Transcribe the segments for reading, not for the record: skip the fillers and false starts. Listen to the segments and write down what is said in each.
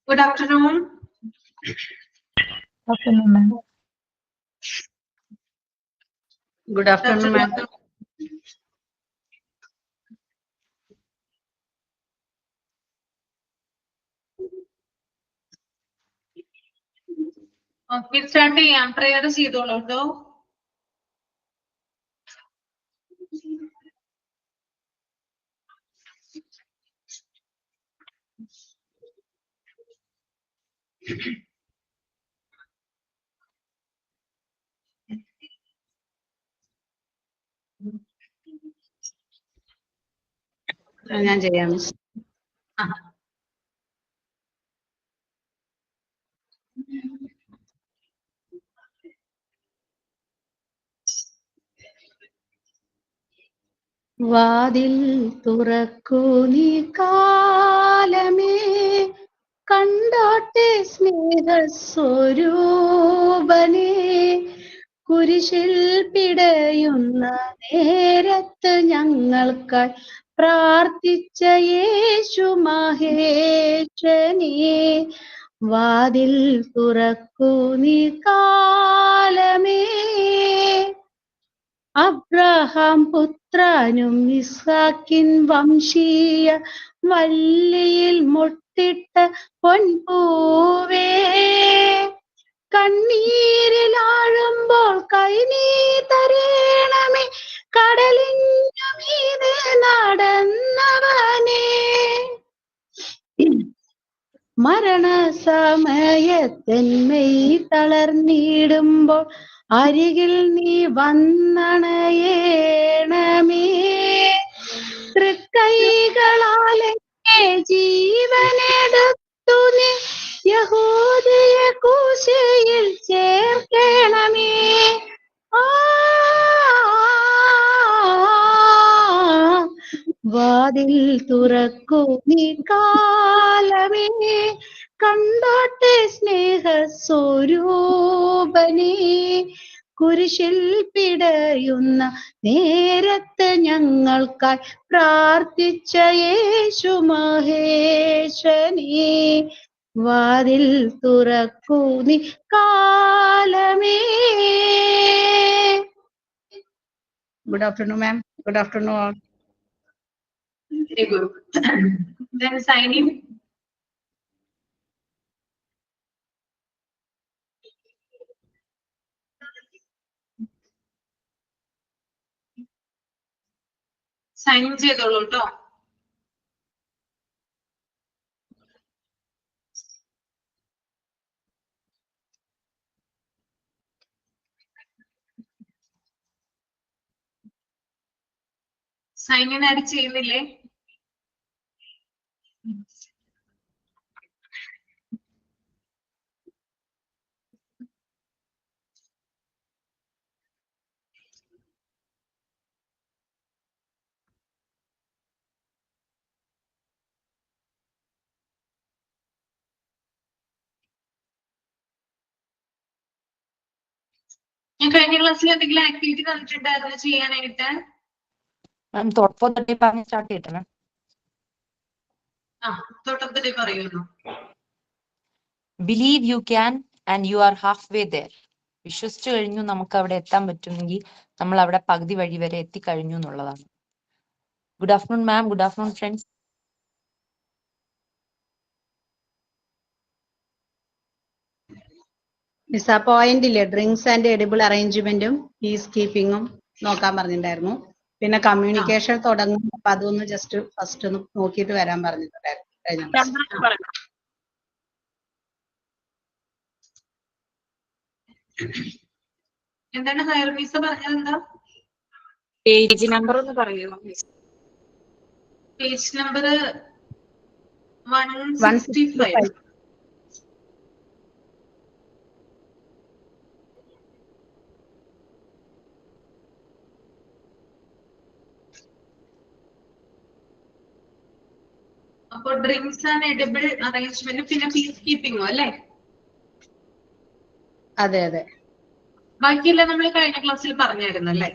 Good afternoon. Afternoon, ma'am. Good afternoon, ma'am. Okay, start ചെയ്യാം. Prayer ചെയ്തോളൂ കേട്ടോ. ഞാൻ ചെയ്യാം. വാതിൽ തുറക്കൂ നീ കാലമേ, കണ്ടാട്ടെ സ്നേഹസ്വരൂപനേ, കുരിശിൽ പിടയുന്ന നേരത്ത് ഞങ്ങൾക്കായി പ്രാർത്ഥിച്ച യേശു മഹേശനേ, വാതിൽ തുറക്കൂ നീ കാലമേ. അബ്രഹാം പുത്രനും ഇസ്ഹാക്കിൻ വംശീയ വല്ലിയിൽ മുട്ടിട്ട പൊൻപൂവേ, കണ്ണീരിലാഴുമ്പോൾ കൈനീ തരേണമേ, കടലിനു മീതെ നടന്നവനേ, മരണസമയത്തെന്മയി തളർന്നിടുമ്പോൾ അരികിൽ നീ വന്നണയേണമേ, തൃക്കൈകളാലെ ജീവനെടുത്തു നീ യഹൂദയ ക്രൂശിൽ ചേർക്കണമേ. വാതിൽ തുറക്കൂ നീ കാലമേ, കണ്ടാട്ടെ സ്നേഹസ്വരൂപനേ, കുരിശിൽ പിടയുന്ന നേരത്ത് ഞങ്ങൾക്കായി പ്രാർത്ഥിച്ച യേശു മഹേശനേ, വാതിൽ തുറക്കൂ നീ കാലമേ. Good afternoon, ma'am. Good afternoon all. Very good. Then sign in. Sign in ചെയ്തോളൂ കേട്ടോ. സൈൻ ഇൻ ആരും ചെയ്യുന്നില്ലേ? ഞാൻ കഴിഞ്ഞ ക്ലാസ്സിൽ എന്തെങ്കിലും ആക്ടിവിറ്റി തന്നിട്ടുണ്ടായിരുന്നു ചെയ്യാനായിട്ട്? മാം തോട്ട് ഫോർ ദ ഡേ പറഞ്ഞ് സ്റ്റാർട്ട് ചെയ്യട്ടെ മാം. തൊട്ടത്തിലേ പറയുന്നു. Believe you can and you are half way there. വിശ്വസിച്ചു കഴിഞ്ഞു നമുക്ക് അവിടെ എത്താൻ പറ്റുമെങ്കിൽ നമ്മൾ അവിടെ പകുതി വഴി വരെ എത്തിക്കഴിഞ്ഞു എന്നുള്ളതാണ്. ഗുഡ് ആഫ്റ്റർനൂൺ മാം. Good afternoon friends. മിസ്, ആ പോയിന്റ് ഇല്ലേ, ഡ്രിങ്ക്സ് ആൻഡ് എഡിബിൾ അറേഞ്ച്മെന്റും പീസ് കീപ്പിങ്ങും നോക്കാൻ പറഞ്ഞിട്ടുണ്ടായിരുന്നു. പിന്നെ കമ്മ്യൂണിക്കേഷൻ തുടങ്ങും, അപ്പൊ അതൊന്ന് ജസ്റ്റ് ഫസ്റ്റ് ഒന്ന് നോക്കിയിട്ട് വരാൻ പറഞ്ഞിട്ടുണ്ടായിരുന്നു. എന്താണ് ഹയർ മിസ് പറഞ്ഞത്? എന്താ പേജ് നമ്പർ ഒന്ന് പറയുമോ? Page number 165. അപ്പൊ ഡ്രിങ്ക്സ് ആൻഡ് എഡിബിൾ അറേഞ്ച്മെന്റ് പിന്നെ പീസ് കീപ്പിങ്ങോ അല്ലേ? അതെ അതെ. ബാക്കിയെല്ലാം നമ്മൾ കഴിഞ്ഞ ക്ലാസ്സിൽ പറഞ്ഞായിരുന്നു അല്ലേ?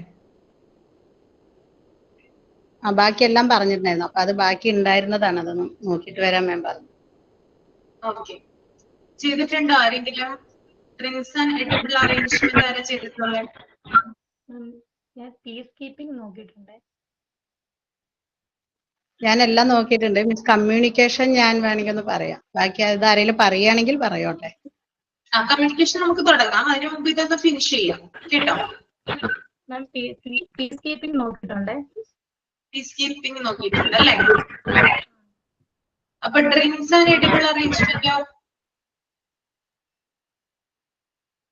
ബാക്കിയെല്ലാം പറഞ്ഞിട്ടുണ്ടായിരുന്നു. അപ്പൊ അത് ബാക്കി ഉണ്ടായിരുന്നതാണ്, അതൊന്നും നോക്കിയിട്ട് വരാൻ ഞാൻ പറഞ്ഞു. ഓക്കെ. ചെയ്തിട്ടുണ്ടോ ആരെങ്കിലും? ഡ്രിങ്ക്സ് ആൻഡ് എഡിബിൾ അറേഞ്ച്മെന്റ് ആരാ ചെയ്തിട്ടുള്ളത്? ഞാൻ പീസ് കീപ്പിംഗ് നോക്കിയിട്ടുണ്ട്. ഞാൻ എല്ലാം നോക്കിയിട്ടുണ്ട്. മീൻസ് കമ്മ്യൂണിക്കേഷൻ ഞാൻ വേണമെങ്കിൽ ഒന്ന് പറയാം. ബാക്കി അത് ആരെങ്കിലും പറയുകയാണെങ്കിൽ പറയോട്ടെ. കമ്മ്യൂണിക്കേഷൻ നമുക്ക് തുടങ്ങാം. അതിനു മുമ്പ് ഇതൊന്ന് ഫിനിഷ് ചെയ്യാം കേട്ടോ. മാം പീസ് കീപ്പിംഗ് നോക്കിയിട്ടുണ്ട്. പീസ് കീപ്പിംഗ് നോക്കിയിട്ടുണ്ട് അല്ലേ? അപ്പൊ ഡ്രിങ്ക്സ് ആൻഡ് എഡിബിൾ അറേഞ്ച്മെന്റോ?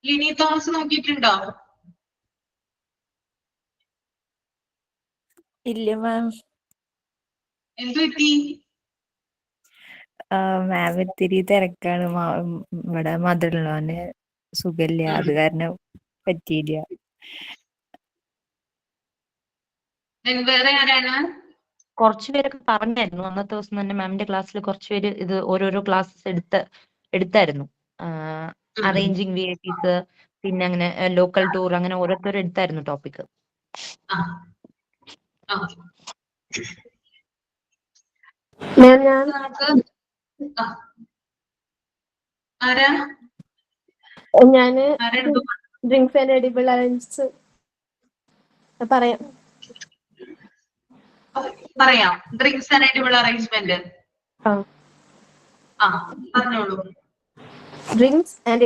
ലിനി തോമസ് നോക്കിയിട്ടുണ്ടോ? ഇല്ല മാം. എന്ത് പറ്റി? മാം ഇത്തിരി തിരക്കാണ്. ഇവിടെ മദറിലോന് സുഖമില്ല, അത് കാരണം പറ്റിയില്ല. വേറെ ആരാണ്? കുറച്ചു പേരൊക്കെ പറഞ്ഞായിരുന്നു അന്നത്തെ ദിവസം തന്നെ. മാമിന്റെ ക്ലാസ്സിൽ കുറച്ചുപേര് ഇത് ഓരോരോ ക്ലാസ്സസ് എടുത്തായിരുന്നു. അറേഞ്ചിങ് VIPs, പിന്നെ അങ്ങനെ ലോക്കൽ ടൂർ, അങ്ങനെ ഓരോരുത്തരും എടുത്തായിരുന്നു ടോപ്പിക്. ഞാന് ഡ്രിങ്ക്സ് ആൻഡ് എഡിബിൾ അറേഞ്ച്സ് പറയാം. ഡ്രിങ്ക്സ് ആൻഡ് എഡിബിൾ അറേഞ്ച്മെന്റ് പറഞ്ഞോളൂ. Drinks and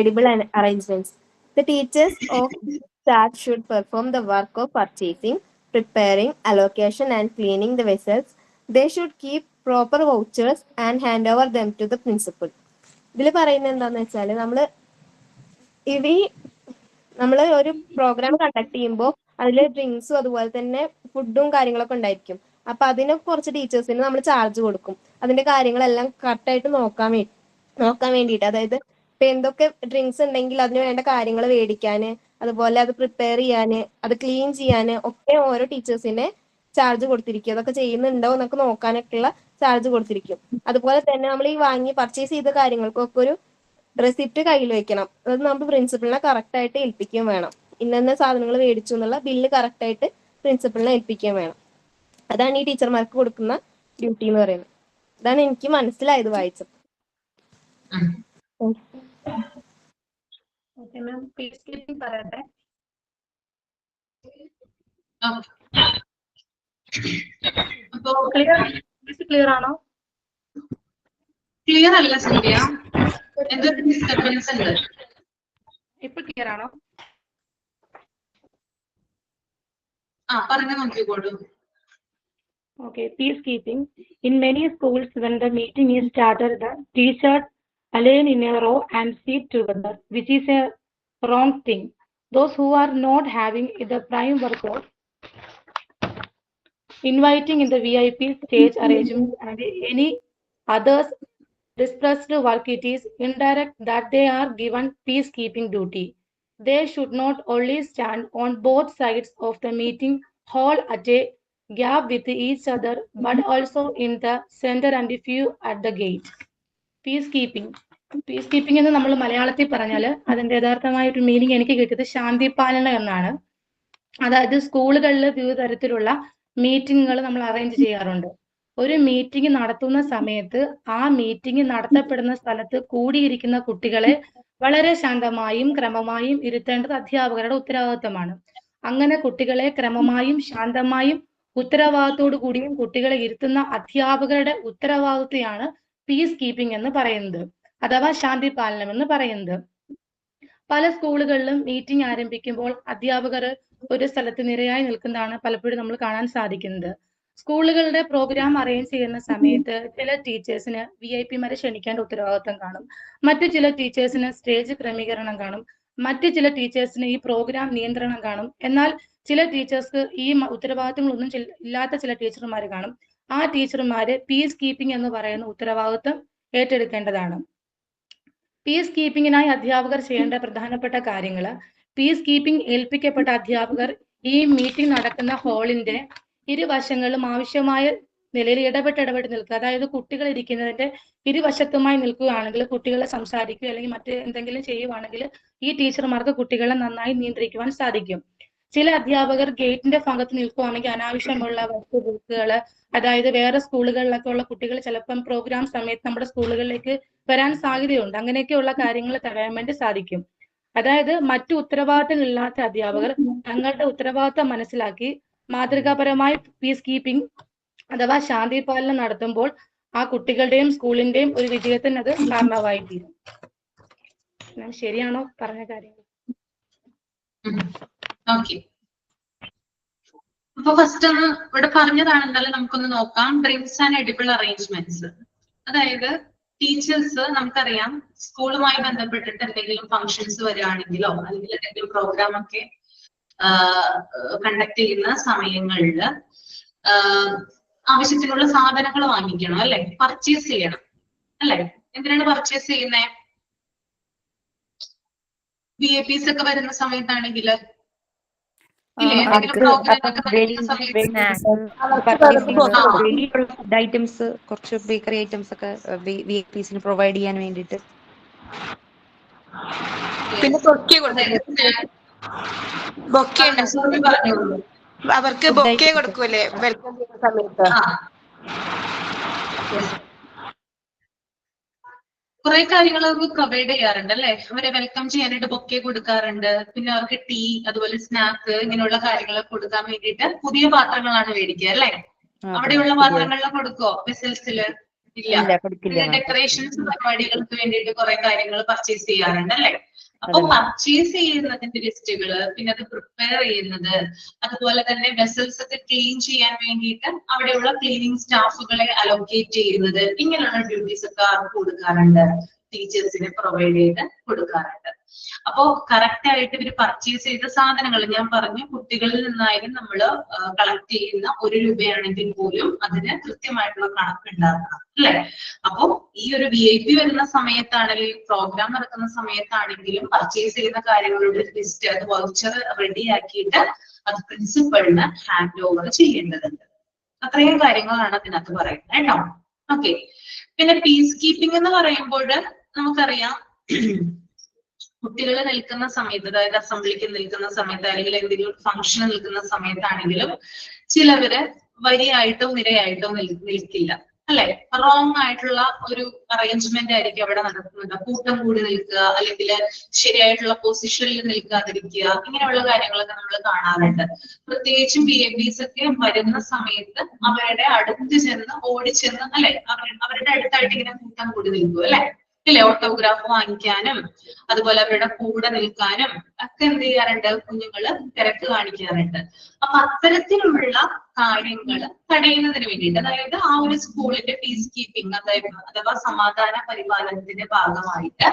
edible arrangements. The teachers of staff should perform the work of purchasing, preparing, allocation, and cleaning the vessels. They should keep proper vouchers and hand over them to the principal. ഇതിൽ പറയുന്നത് എന്താന്ന് വെച്ചാൽ നമ്മൾ ഒരു programme conduct ചെയ്യുമ്പോൾ അതിൽ ഡ്രിങ്ക്സും അതുപോലെ തന്നെ ഫുഡും കാര്യങ്ങളൊക്കെ ഉണ്ടായിരിക്കും. അപ്പൊ അതിന് കുറച്ച് ടീച്ചേഴ്സിന് നമ്മൾ ചാർജ് കൊടുക്കും. അതിന്റെ കാര്യങ്ങളെല്ലാം കറക്റ്റായിട്ട് നോക്കാൻ വേണ്ടിയിട്ട്. അതായത് ഇപ്പൊ എന്തൊക്കെ ഡ്രിങ്ക്സ് ഉണ്ടെങ്കിൽ അതിന് വേണ്ട കാര്യങ്ങൾ മേടിക്കാന്, അതുപോലെ അത് പ്രിപ്പയർ ചെയ്യാന്, അത് ക്ലീൻ ചെയ്യാന് ഒക്കെ ഓരോ ടീച്ചേഴ്സിനെ ചാർജ് കൊടുത്തിരിക്കും. അതൊക്കെ ചെയ്യുന്നുണ്ടോ എന്നൊക്കെ നോക്കാനൊക്കെയുള്ള ചാർജ് കൊടുത്തിരിക്കും. അതുപോലെ തന്നെ നമ്മൾ ഈ പർച്ചേസ് ചെയ്ത കാര്യങ്ങൾക്കൊക്കെ ഒരു റെസിപ്റ്റ് കയ്യിൽ വെക്കണം. അത് നമ്മൾ പ്രിൻസിപ്പളിനെ കറക്റ്റ് ആയിട്ട് ഏൽപ്പിക്കുകയും വേണം. ഇന്ന സാധനങ്ങൾ മേടിച്ചു എന്നുള്ള ബില്ല് കറക്റ്റ് ആയിട്ട് പ്രിൻസിപ്പളിനെ ഏൽപ്പിക്കുകയും വേണം. അതാണ് ഈ ടീച്ചർമാർക്ക് കൊടുക്കുന്ന ഡ്യൂട്ടി എന്ന് പറയുന്നത്. അതാണ് എനിക്ക് മനസ്സിലായത് വായിച്ചത്. പറയട്ടെ. ക്ലിയർ ആണോ? ക്ലിയർ അല്ല സന്ധ്യ, എന്തൊരു ഡിസ്റ്റർബൻസ് ഉണ്ട്. ഇപ്പൊ ക്ലിയർ ആണോ? പറഞ്ഞു നോക്കിക്കോളൂ. Okay, peacekeeping. In many schools, when the meeting is started, the teachers align in a row and sit together, which is a wrong thing. Those who are not having the prime work of inviting in the VIP stage arrangements and any others dispersed work, it is indirect that they are given peacekeeping duty. They should not only stand on both sides of the meeting hall at a gap with each other, but also in the center and few at the gate. പീസ്കീപ്പിംഗ് എന്ന് നമ്മൾ മലയാളത്തിൽ പറഞ്ഞാൽ അതിന്റെ യഥാർത്ഥമായൊരു meaning എനിക്ക് കിട്ടിയത് ശാന്തിപാലനം എന്നാണ്. അതായത് സ്കൂളുകളിൽ വിവിധ തരത്തിലുള്ള മീറ്റിങ്ങുകൾ നമ്മൾ അറേഞ്ച് ചെയ്യാറുണ്ട്. ഒരു മീറ്റിംഗ് നടത്തുന്ന സമയത്ത് ആ മീറ്റിംഗ് നടത്തപ്പെടുന്ന സ്ഥലത്ത് കൂടിയിരിക്കുന്ന കുട്ടികളെ വളരെ ശാന്തമായും ക്രമമായും ഇരുത്തേണ്ടത് അധ്യാപകരുടെ ഉത്തരവാദിത്തമാണ്. അങ്ങനെ കുട്ടികളെ ക്രമമായും ശാന്തമായും ഉത്തരവാദിത്തോടു കൂടിയും കുട്ടികളെ ഇരുത്തുന്ന അധ്യാപകരുടെ ഉത്തരവാദിത്വമാണ് പീസ് കീപ്പിംഗ് എന്ന് പറയുന്നത്, അഥവാ ശാന്തി പാലനം എന്ന് പറയുന്നത്. പല സ്കൂളുകളിലും മീറ്റിംഗ് ആരംഭിക്കുമ്പോൾ അധ്യാപകർ ഒരു സ്ഥലത്ത് നിരയായി നിൽക്കുന്നതാണ് പലപ്പോഴും നമ്മൾ കാണാൻ സാധിക്കുന്നത്. സ്കൂളുകളുടെ പ്രോഗ്രാം അറേഞ്ച് ചെയ്യുന്ന സമയത്ത് ചില ടീച്ചേഴ്സിന് VIP-മാരെ ക്ഷണിക്കേണ്ട ഉത്തരവാദിത്വം കാണും. മറ്റു ചില ടീച്ചേഴ്സിന് സ്റ്റേജ് ക്രമീകരണം കാണും. മറ്റു ചില ടീച്ചേഴ്സിന് ഈ പ്രോഗ്രാം നിയന്ത്രണം കാണും. എന്നാൽ ചില ടീച്ചേഴ്സ് ഈ ഉത്തരവാദിത്തങ്ങളൊന്നും ഇല്ലാത്ത ചില ടീച്ചർമാർ കാണും. ആ ടീച്ചർമാര് പീസ് കീപ്പിംഗ് എന്ന് പറയുന്ന ഉത്തരവാദിത്വം ഏറ്റെടുക്കേണ്ടതാണ്. പീസ് കീപ്പിങ്ങിനായി അധ്യാപകർ ചെയ്യേണ്ട പ്രധാനപ്പെട്ട കാര്യങ്ങൾ: പീസ് കീപ്പിംഗ് ഏൽപ്പിക്കപ്പെട്ട അധ്യാപകർ ഈ മീറ്റിംഗ് നടക്കുന്ന ഹാളിന്റെ ഇരുവശങ്ങളിലും ആവശ്യമായ നിലയിൽ ഇടപെട്ട് നിൽക്കുക. അതായത് കുട്ടികൾ ഇരിക്കുന്നതിന്റെ ഇരുവശത്തുമായി നിൽക്കുകയാണെങ്കിൽ കുട്ടികളെ സംസാരിക്കുക അല്ലെങ്കിൽ മറ്റ് എന്തെങ്കിലും ചെയ്യുവാണെങ്കിൽ ഈ ടീച്ചർമാർക്ക് കുട്ടികളെ നന്നായി നിയന്ത്രിക്കുവാൻ സാധിക്കും. ചില അധ്യാപകർ ഗേറ്റിന്റെ ഭാഗത്ത് നിൽക്കുവാണെങ്കിൽ അനാവശ്യമുള്ള ബുക്കുകൾ, അതായത് വേറെ സ്കൂളുകളിലൊക്കെ ഉള്ള കുട്ടികൾ ചിലപ്പം പ്രോഗ്രാം സമയത്ത് നമ്മുടെ സ്കൂളുകളിലേക്ക് വരാൻ സാധ്യതയുണ്ട്. അങ്ങനെയൊക്കെയുള്ള കാര്യങ്ങൾ തടയാൻ വേണ്ടി സാധിക്കും. അതായത് മറ്റു ഉത്തരവാദിത്തങ്ങളില്ലാത്ത അധ്യാപകർ തങ്ങളുടെ ഉത്തരവാദിത്തം മനസ്സിലാക്കി മാതൃകാപരമായ പീസ് കീപ്പിംഗ് അഥവാ ശാന്തി പാലനം നടത്തുമ്പോൾ ആ കുട്ടികളുടെയും സ്കൂളിന്റെയും ഒരു വിജയത്തിന് അത് കാരണമായി തീരും. ഞാൻ ശരിയാണോ പറഞ്ഞ കാര്യങ്ങൾ? ഓക്കെ. അപ്പൊ ഫസ്റ്റ് ഒന്ന് ഇവിടെ പറഞ്ഞതാണെന്നാലും നമുക്കൊന്ന് നോക്കാം. Drinks and edible arrangements. അതായത് ടീച്ചേഴ്സ് നമുക്കറിയാം സ്കൂളുമായി ബന്ധപ്പെട്ടിട്ട് എന്തെങ്കിലും ഫംഗ്ഷൻസ് വരികയാണെങ്കിലോ അല്ലെങ്കിൽ എന്തെങ്കിലും പ്രോഗ്രാം ഒക്കെ കണ്ടക്ട് ചെയ്യുന്ന സമയങ്ങളിൽ ആവശ്യത്തിനുള്ള സാധനങ്ങൾ വാങ്ങിക്കണം അല്ലെ, പർച്ചേസ് ചെയ്യണം അല്ലെ. എന്തിനാണ് പർച്ചേസ് ചെയ്യുന്നേ? VIPs ഒക്കെ വരുന്ന സമയത്താണെങ്കിൽ ഐറ്റംസ്, കുറച്ച് ബേക്കറി ഐറ്റംസ് ഒക്കെ VIPsന് പ്രൊവൈഡ് ചെയ്യാൻ വേണ്ടിട്ട്. പിന്നെ അവർക്ക് ബൊക്കെ കൊടുക്കൂലേ വെൽക്കം ചെയ്യുന്ന സമയത്ത്? കുറെ കാര്യങ്ങൾ അവർക്ക് പ്രൊവൈഡ് ചെയ്യാറുണ്ട് അല്ലെ. അവരെ വെൽക്കം ചെയ്യാനായിട്ട് ബൊക്കെ കൊടുക്കാറുണ്ട്. പിന്നെ അവർക്ക് ടീ, അതുപോലെ സ്നാക്ക്, ഇങ്ങനെയുള്ള കാര്യങ്ങൾ കൊടുക്കാൻ വേണ്ടിയിട്ട് പുതിയ പാത്രങ്ങളാണ് മേടിക്കുക അല്ലെ. അവിടെയുള്ള പാത്രങ്ങളിൽ കൊടുക്കോ വെസൽസില്? ഇല്ല. പിന്നെ ഡെക്കറേഷൻസ് പരിപാടികൾക്ക് വേണ്ടിയിട്ട് കുറെ കാര്യങ്ങൾ പർച്ചേസ് ചെയ്യാറുണ്ട് അല്ലെ. അപ്പൊ പർച്ചേസ് ചെയ്യുന്നതിന്റെ ലിസ്റ്റുകള്, പിന്നെ അത് പ്രിപ്പയർ ചെയ്യുന്നത്, അതുപോലെ തന്നെ വെസൽസ് ഒക്കെ ക്ലീൻ ചെയ്യാൻ വേണ്ടിയിട്ട് അവിടെയുള്ള ക്ലീനിങ് സ്റ്റാഫുകളെ അലോക്കേറ്റ് ചെയ്യുന്നത്, ഇങ്ങനെയുള്ള ഡ്യൂട്ടീസ് ഒക്കെ ആർക്ക് കൊടുക്കാറുണ്ട്? ടീച്ചേഴ്സിനെ പ്രൊവൈഡ് ചെയ്ത് കൊടുക്കാറുണ്ട്. അപ്പോ കറക്റ്റ് ആയിട്ട് ഇവർ പർച്ചേസ് ചെയ്ത സാധനങ്ങൾ ഞാൻ പറഞ്ഞു, കുട്ടികളിൽ നിന്നായാലും നമ്മൾ കളക്ട് ചെയ്യുന്ന 1 രൂപയാണെങ്കിൽ പോലും അതിന് കൃത്യമായിട്ടുള്ള കണക്കുണ്ടാക്കണം അല്ലെ. അപ്പൊ ഈ ഒരു VIP വരുന്ന സമയത്താണെങ്കിലും പ്രോഗ്രാം നടക്കുന്ന സമയത്താണെങ്കിലും പർച്ചേസ് ചെയ്യുന്ന കാര്യങ്ങളുടെ ലിസ്റ്റ്, അത് വൗച്ചർ റെഡി ആക്കിയിട്ട് അത് പ്രിൻസിപ്പളിന് ഹാൻഡ് ഓവർ ചെയ്യേണ്ടതുണ്ട്. അത്രയും കാര്യങ്ങളാണ് അതിനകത്ത് പറയുന്നത് കേട്ടോ. ഓക്കെ. പിന്നെ പീസ് കീപ്പിംഗ് എന്ന് പറയുമ്പോൾ നമുക്കറിയാം കുട്ടികൾ നിൽക്കുന്ന സമയത്ത്, അതായത് അസംബ്ലിക്ക് നിൽക്കുന്ന സമയത്ത് അല്ലെങ്കിൽ എന്തെങ്കിലും ഫംഗ്ഷന് നിൽക്കുന്ന സമയത്താണെങ്കിലും ചിലവര് വരിയായിട്ടോ നിരയായിട്ടോ നിൽക്കില്ല അല്ലെ. റോങ് ആയിട്ടുള്ള ഒരു അറേഞ്ച്മെന്റ് ആയിരിക്കും അവിടെ നടക്കുന്നത്. കൂട്ടം കൂടി നിൽക്കുക, അല്ലെങ്കിൽ ശരിയായിട്ടുള്ള പൊസിഷനിൽ നിൽക്കാതിരിക്കുക, ഇങ്ങനെയുള്ള കാര്യങ്ങളൊക്കെ നമ്മൾ കാണാറുണ്ട്. പ്രത്യേകിച്ചും VIPs ഒക്കെ വരുന്ന സമയത്ത് അവരുടെ അടുത്ത് ചെന്ന് ഓടിച്ചെന്ന് അല്ലെ, അവരുടെ അടുത്തായിട്ട് ഇങ്ങനെ കൂട്ടം കൂടി നിൽക്കും അല്ലെ. ഓട്ടോഗ്രാഫ് വാങ്ങിക്കാനും അതുപോലെ അവരുടെ കൂടെ നിൽക്കാനും ഒക്കെ എന്ത് ചെയ്യാറുണ്ട്? കുഞ്ഞുങ്ങള് തിരക്ക് കാണിക്കാറുണ്ട്. അപ്പൊ അത്തരത്തിലുള്ള കാര്യങ്ങൾ തടയുന്നതിന് വേണ്ടിയിട്ട്, അതായത് ആ ഒരു സ്കൂളിന്റെ പീസ് കീപ്പിംഗ് അഥവാ സമാധാന പരിപാലനത്തിന്റെ ഭാഗമായിട്ട്